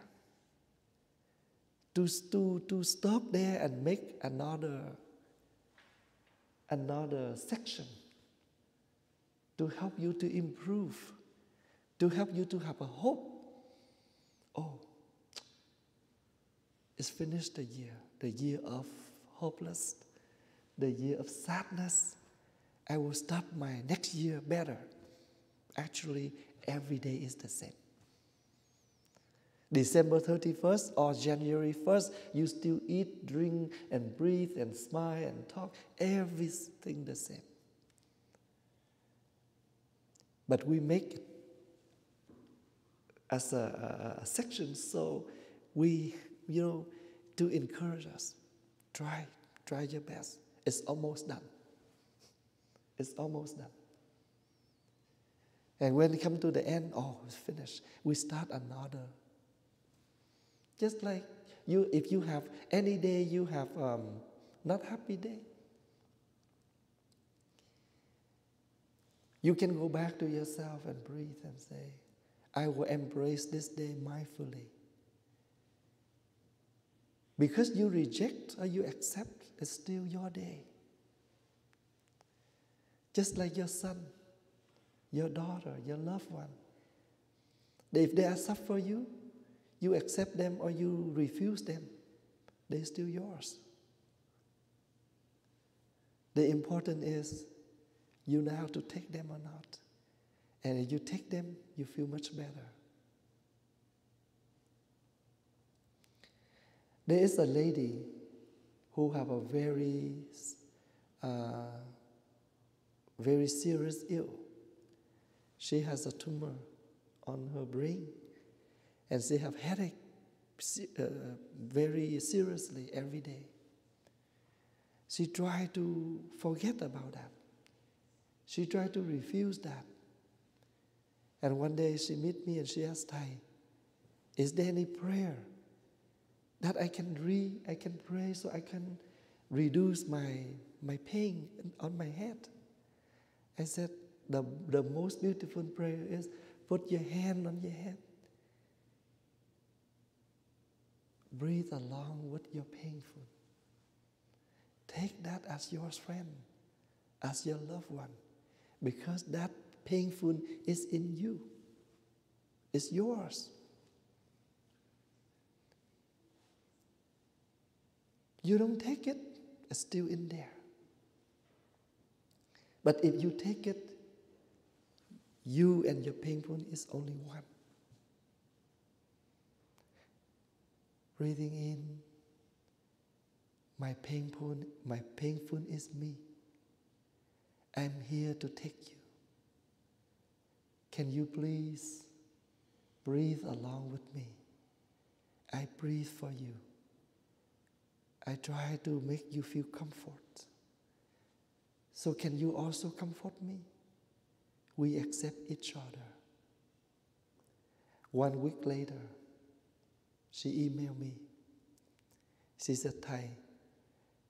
to stop there and make another section to help you to improve, to help you to have a hope. Oh, it's finished the year of hopeless, the year of sadness. I will start my next year better. Actually, every day is the same. December 31st or January 1st, you still eat, drink, and breathe, and smile, and talk. Everything the same. But we make it as a section, so we, to encourage us. Try your best. It's almost done. It's almost done. And when it comes to the end, it's finished. We start another. Just like if you have any day you have not happy day, you can go back to yourself and breathe and say, I will embrace this day mindfully. Because you reject or you accept, it's still your day. Just like your son, your daughter, your loved one. If they are suffer you accept them or you refuse them, they're still yours. The important is you know how to take them or not. And if you take them, you feel much better. There is a lady who have a very serious ill. She has a tumor on her brain, and she have headache very seriously every day. She tried to forget about that. She tried to refuse that. And one day she met me and she asked, Thầy, is there any prayer that I can pray so I can reduce my pain on my head? I said, the most beautiful prayer is put your hand on your head. Breathe along with your painful. Take that as your friend, as your loved one, because that painful is in you. It's yours. You don't take it, it's still in there. But if you take it, you and your painful is only one. Breathing in, my painful is me. I'm here to take you. Can you please breathe along with me? I breathe for you. I try to make you feel comfort. So can you also comfort me? We accept each other. 1 week later, she emailed me. She said, Thầy,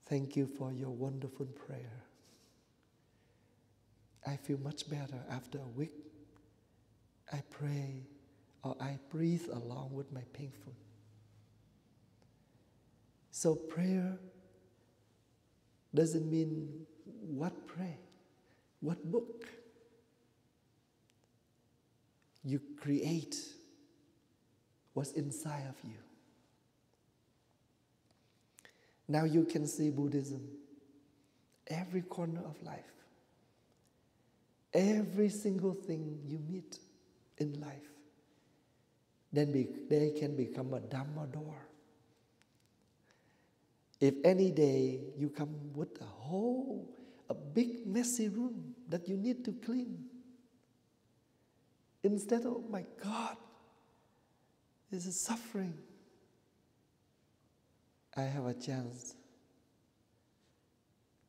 thank you for your wonderful prayer. I feel much better after a week. I pray or I breathe along with my painful. So prayer doesn't mean what pray, what book. You create what's inside of you. Now you can see Buddhism every corner of life. Every single thing you meet in life, then they can become a Dharma door. If any day you come with a big messy room that you need to clean, instead of, oh my God, this is suffering, I have a chance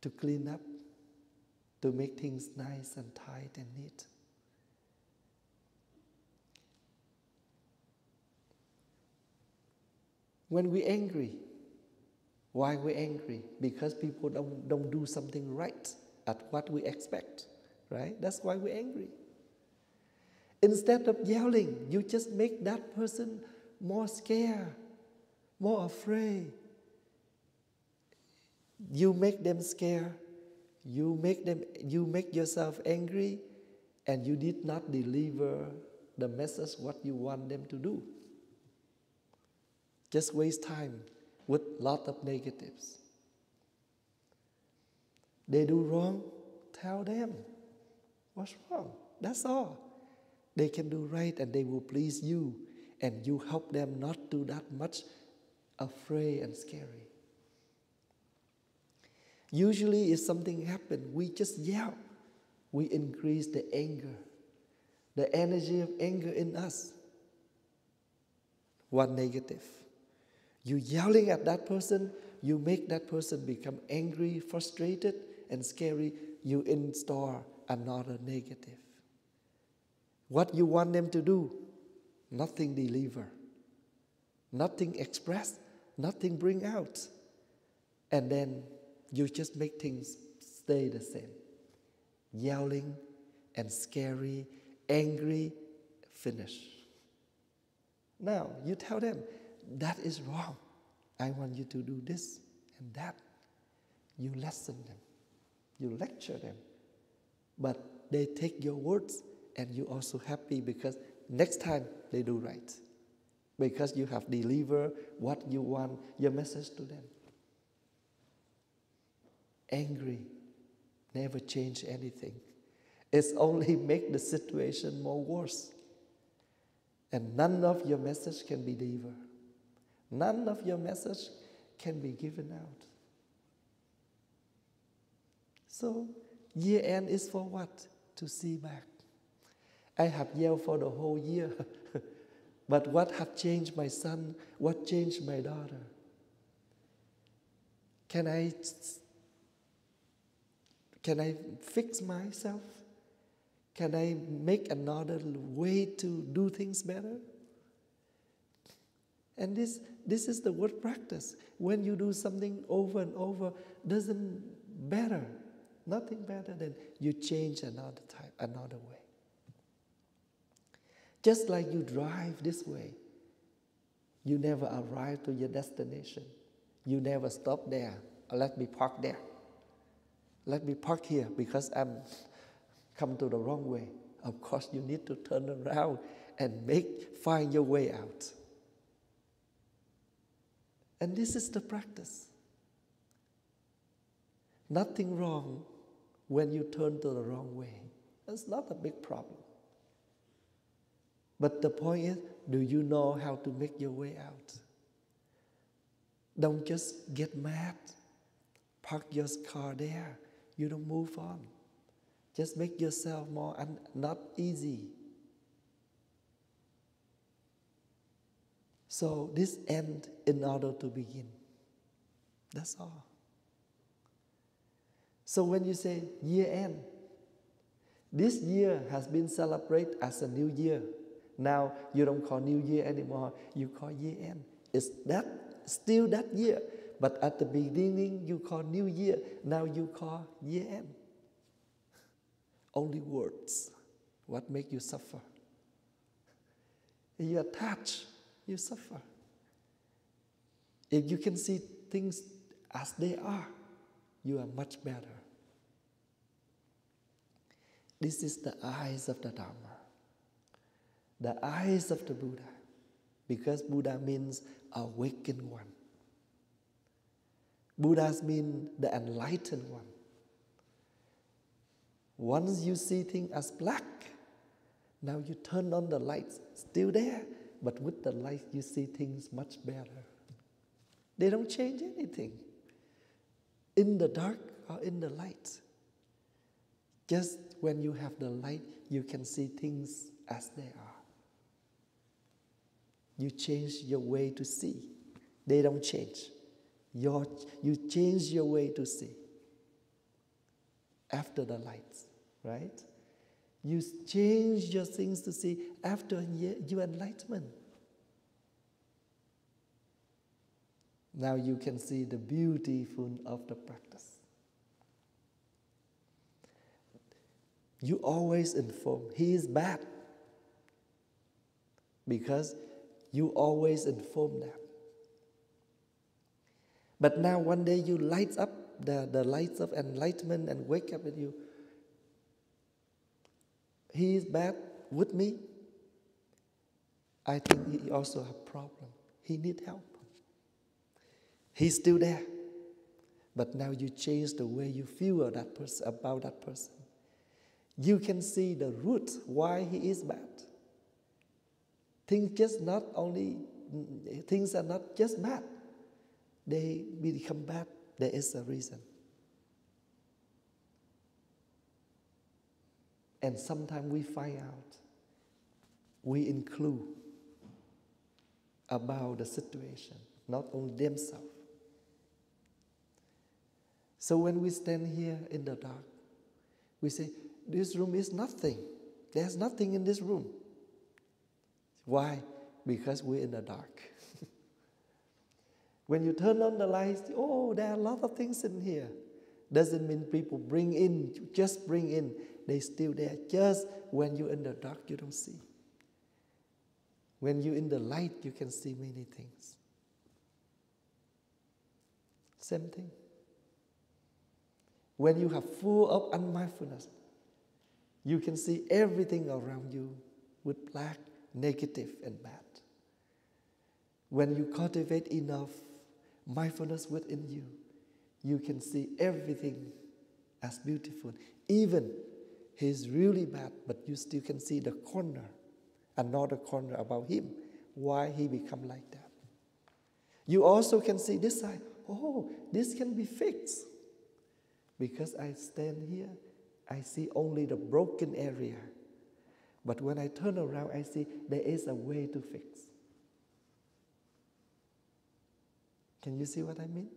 to clean up, to make things nice and tight and neat. When we're angry, why we're angry? Because people don't do something right at what we expect, right? That's why we're angry. Instead of yelling, you just make that person more scared, more afraid. You make them scared, you make yourself angry, and you did not deliver the message what you want them to do. Just waste time with a lot of negatives. They do wrong, tell them what's wrong. That's all. They can do right and they will please you, and you help them not to that much afraid and scary. Usually if something happens, we just yell. We increase the anger, the energy of anger in us. One negative. You yelling at that person, you make that person become angry, frustrated, and scary. You install another negative. What you want them to do, nothing deliver, nothing express, nothing bring out. And then you just make things stay the same. Yelling and scary, angry, finish. Now, you tell them, that is wrong. I want you to do this and that. You lesson them. You lecture them. But they take your words and you're also happy because next time they do right. Because you have delivered what you want, your message to them. Angry never change anything. It's only make the situation more worse. And none of your message can be delivered. None of your message can be given out. So year end is for what? To see back. I have yelled for the whole year. But what have changed my son? What changed my daughter? Can I fix myself? Can I make another way to do things better? And this is the word practice. When you do something over and over, doesn't better, nothing better than you change another way. Just like you drive this way, you never arrive to your destination. You never stop there. Let me park there. Let me park here because I'm come to the wrong way. Of course, you need to turn around and find your way out. And this is the practice. Nothing wrong when you turn to the wrong way. That's not a big problem. But the point is, do you know how to make your way out? Don't just get mad. Park your car there. You don't move on. Just make yourself more not easy. So this end in order to begin. That's all. So when you say year end, this year has been celebrated as a new year. Now you don't call new year anymore, you call year end. It's still that year, but at the beginning you call new year, now you call year end. Only words. What make you suffer? You attach, you suffer. If you can see things as they are, you are much better. This is the eyes of the Dharma, the eyes of the Buddha, because Buddha means awakened one. Buddhas mean the enlightened one. Once you see things as black, now you turn on the lights, still there, but with the light you see things much better. They don't change anything. In the dark or in the light. Just when you have the light, you can see things as they are. You change your way to see. They don't change. You change your way to see. After the lights, right? You change your things to see after your enlightenment. Now you can see the beautiful of the practice. You always inform, he is bad. Because you always inform them. But now one day you light up the lights of enlightenment and wake up with you. He is bad with me. I think he also has a problem. He needs help. He's still there. But now you change the way you feel about that person. You can see the root why he is bad. Things are not just bad. They become bad. There is a reason. And sometimes we find out, we include about the situation, not only themselves. So when we stand here in the dark, we say, this room is nothing. There's nothing in this room. Why? Because we're in the dark. When you turn on the lights, oh, there are a lot of things in here. Doesn't mean people bring in. They're still there. Just when you're in the dark, you don't see. When you're in the light, you can see many things. Same thing. When you have full of unmindfulness, you can see everything around you with black, negative, and bad. When you cultivate enough mindfulness within you, you can see everything as beautiful. Even he's really bad, but you still can see the corner, another corner about him, why he become like that. You also can see this side. Oh, this can be fixed. Because I stand here, I see only the broken area. But when I turn around, I see there is a way to fix. Can you see what I mean?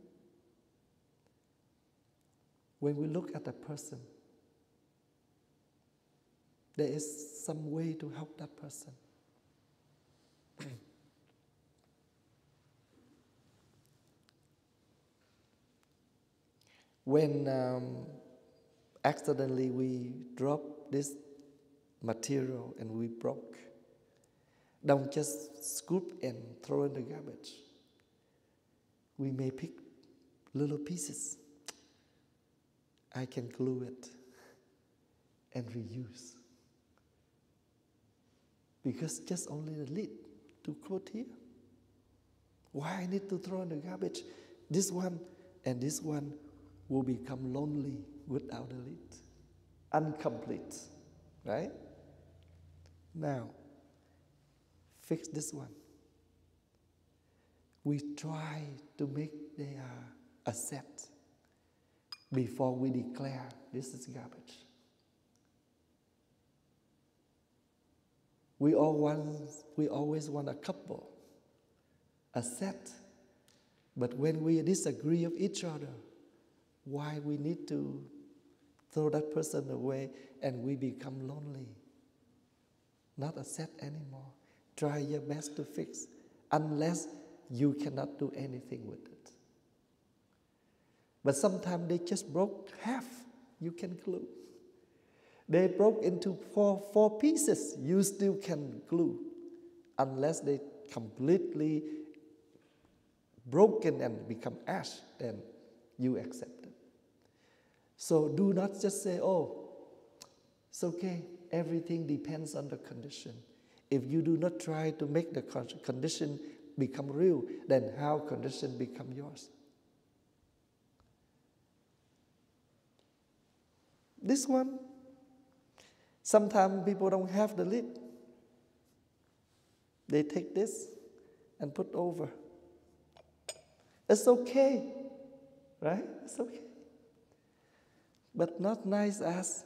When we look at a person, there is some way to help that person. When accidentally we drop this material and we broke, don't just scoop and throw in the garbage. We may pick little pieces. I can glue it and reuse. Because just only the lid to put here. Why I need to throw in the garbage? This one and this one will become lonely without the lid. Incomplete. Right? Now, fix this one. We try to make their asset before we declare this is garbage. We always want a couple, a set. But when we disagree of each other, why we need to throw that person away and we become lonely? Not a set anymore. Try your best to fix, unless you cannot do anything with it. But sometimes they just broke half. You can glue. They broke into four pieces. You still can glue. Unless they completely broken and become ash, then you accept it. So do not just say, oh, it's okay. Everything depends on the condition. If you do not try to make the condition become real, then how condition become yours? This one, sometimes people don't have the lid. They take this and put over. It's okay, right? It's okay. But not nice as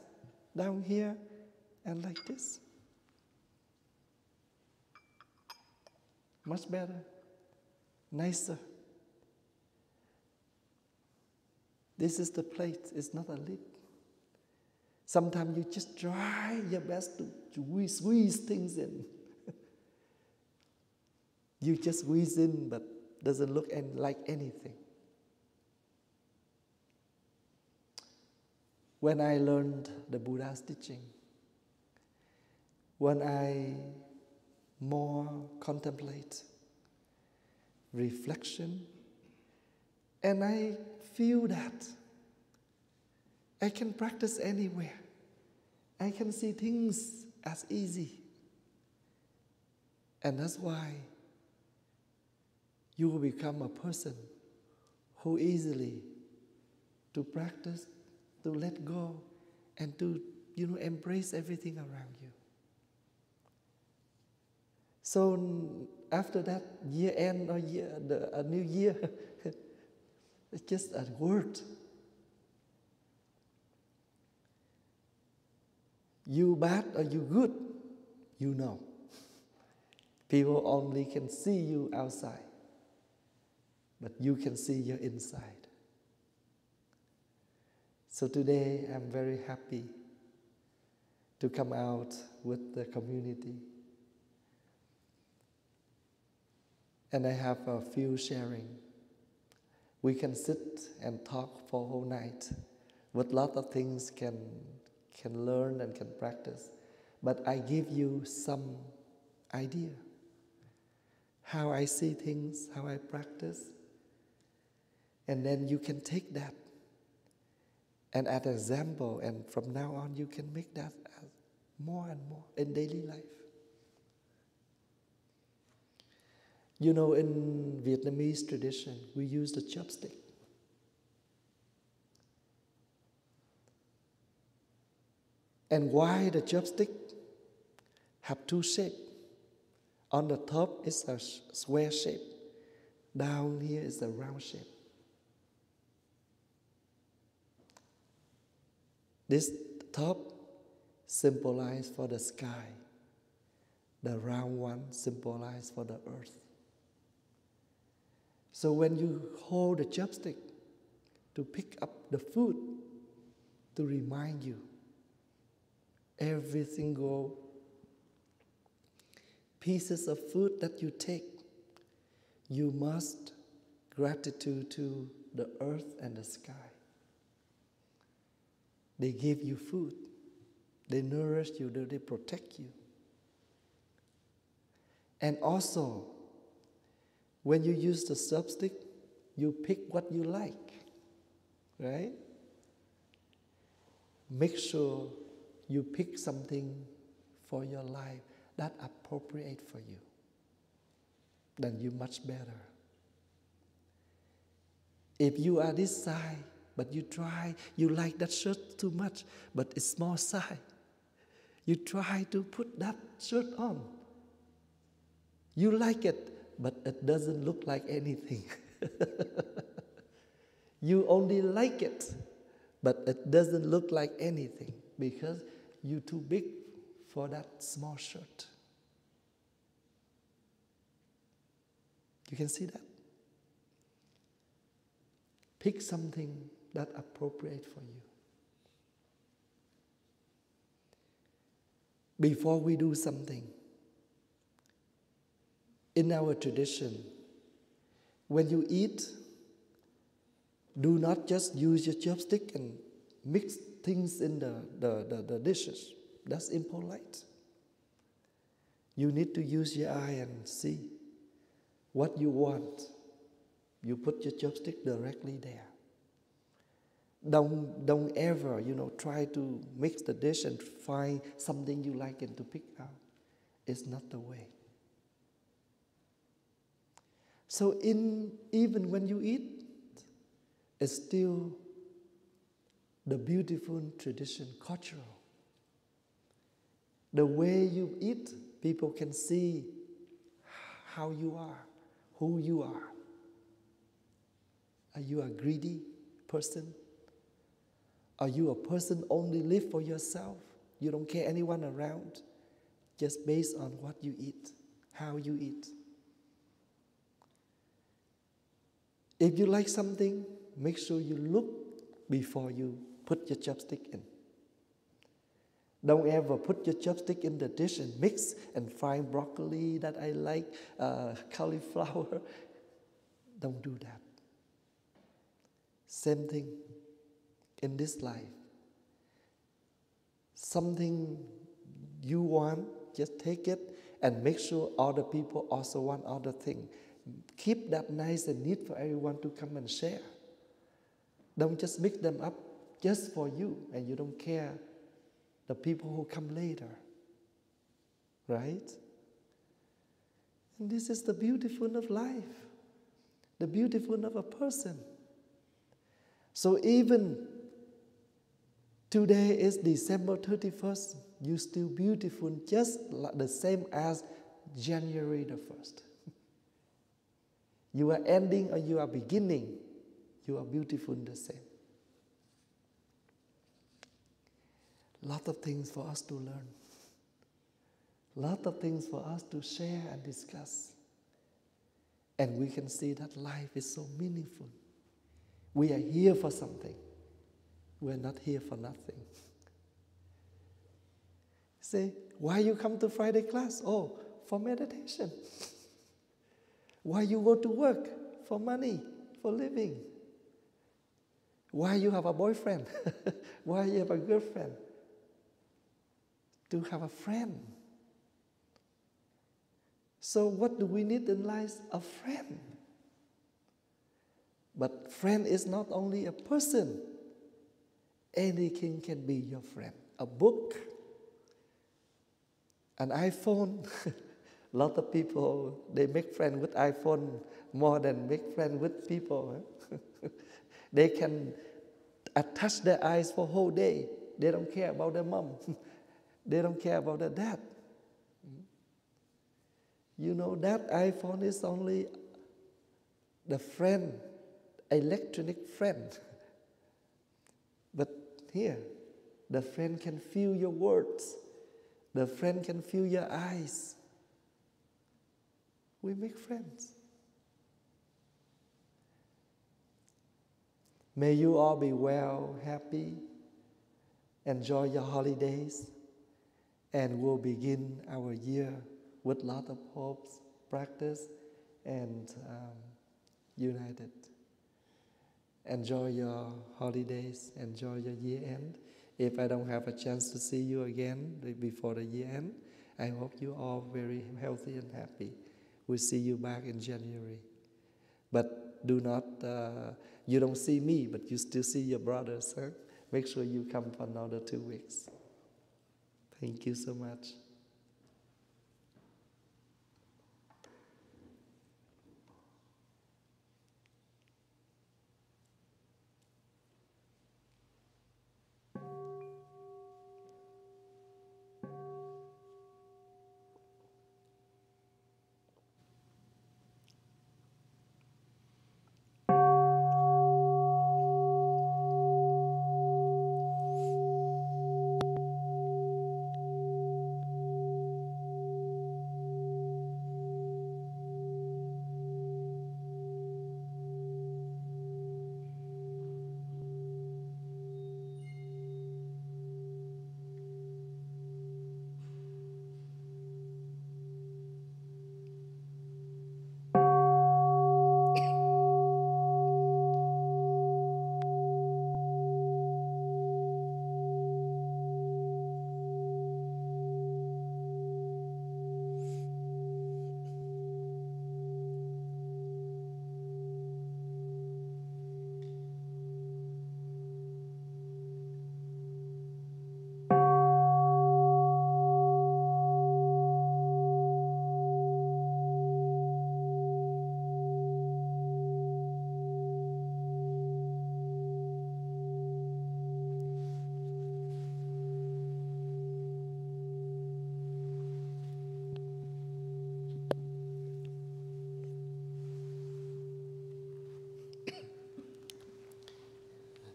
down here and like this. Much better, nicer. This is the plate, it's not a lid. Sometimes you just try your best to squeeze things in. You just squeeze in, but doesn't look like anything. When I learned the Buddha's teaching, when I more contemplate, reflection, and I feel that I can practice anywhere. I can see things as easy. And that's why you will become a person who easily to practice, to let go, and to embrace everything around you. So after that year end or a new year, it's just a word. You bad or you good, you know. People only can see you outside, but you can see your inside. So today I'm very happy to come out with the community. And I have a few sharing. We can sit and talk for a whole night with a lot of things can learn and can practice. But I give you some idea how I see things, how I practice. And then you can take that and as an example, and from now on you can make that more and more in daily life. You know, in Vietnamese tradition, we use the chopstick. And why the chopstick have two shapes? On the top is a square shape. Down here is a round shape. This top symbolizes for the sky. The round one symbolizes for the earth. So when you hold the chopstick to pick up the food, to remind you, every single pieces of food that you take, you must gratitude to the earth and the sky. They give you food. They nourish you. They protect you. And also, when you use the chopstick, you pick what you like, right? Make sure you pick something for your life that appropriate for you. Then you much better. If you are this size, but you like that shirt too much, but it's small size, you try to put that shirt on. You like it, but it doesn't look like anything. You only like it, but it doesn't look like anything because you're too big for that small shirt. You can see that? Pick something that's appropriate for you. Before we do something, in our tradition, when you eat, do not just use your chopstick and mix things in the dishes. That's impolite. You need to use your eye and see what you want. You put your chopstick directly there. Don't ever, try to mix the dish and find something you like and to pick out. It's not the way. So even when you eat, it's still the beautiful tradition, cultural. The way you eat, people can see how you are, who you are. Are you a greedy person? Are you a person only live for yourself? You don't care anyone around, just based on what you eat, how you eat. If you like something, make sure you look before you put your chopstick in. Don't ever put your chopstick in the dish and mix and find broccoli that I like, cauliflower. Don't do that. Same thing in this life. Something you want, just take it and make sure other people also want other things. Keep that nice and neat for everyone to come and share. Don't just mix them up just for you and you don't care the people who come later. Right? And this is the beautiful of life, the beautiful of a person. So even today is December 31st, you're still beautiful, just like the same as January the 1st. You are ending or you are beginning, you are beautiful the same. Lot of things for us to learn. Lot of things for us to share and discuss. And we can see that life is so meaningful. We are here for something. We are not here for nothing. Say, why you come to Friday class? Oh, for meditation. Why you go to work? For money, for living. Why you have a boyfriend? Why you have a girlfriend? To have a friend. So what do we need in life? A friend. But friend is not only a person. Anything can be your friend. A book, an iPhone. A lot of people, they make friends with iPhone more than make friends with people. They can attach their eyes for a whole day. They don't care about their mom. They don't care about their dad. You know, that iPhone is only the friend, electronic friend. But here, The friend can feel your words. The friend can feel your eyes. We make friends. May you all be well, happy, enjoy your holidays, and we'll begin our year with a lot of hopes, practice, and united. Enjoy your holidays, enjoy your year end. If I don't have a chance to see you again before the year end, I hope you all very healthy and happy. We'll see you back in January. But do not, you don't see me, but you still see your brothers. Huh? Make sure you come for another 2 weeks. Thank you so much.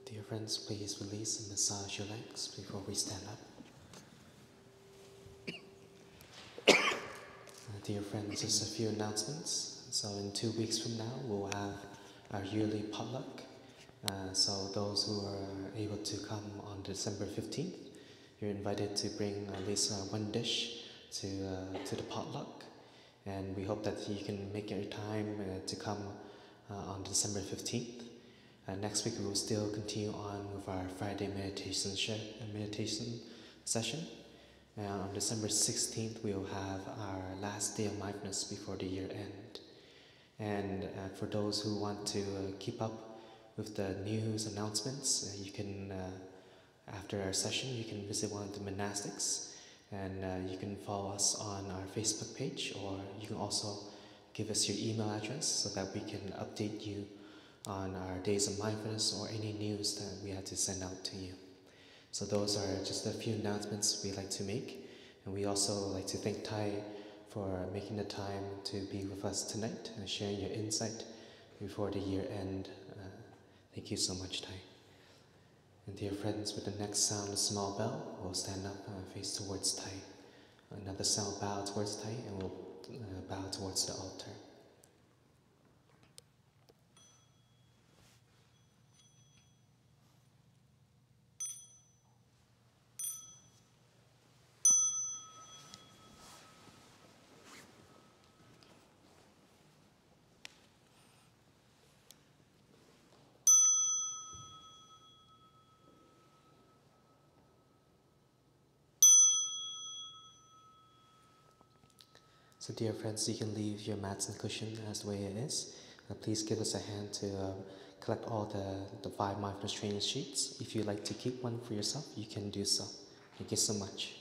Dear friends, please release and massage your legs before we stand up. Dear friends, just a few announcements. So in 2 weeks from now, we'll have our yearly potluck. So those who are able to come on December 15th, you're invited to bring at least one dish to the potluck. And we hope that you can make your time to come on December 15th. Next week we will still continue on with our Friday meditation session. On December 16th we will have our last day of mindfulness before the year end. And for those who want to keep up with the news announcements, you can, after our session, you can visit one of the monastics, and you can follow us on our Facebook page, or you can also give us your email address so that we can update you on our days of mindfulness or any news that we had to send out to you. So those are just a few announcements we like to make, and we also like to thank Thai for making the time to be with us tonight and sharing your insight before the year end. Thank you so much, Thai. And dear friends, with the next sound, a small bell, we'll stand up and face towards Thai. Another sound, bow towards Thai, and we'll bow towards the altar. So dear friends, you can leave your mats and cushion as the way it is. Please give us a hand to collect all the 5 mindfulness training sheets. If you'd like to keep one for yourself, you can do so. Thank you so much.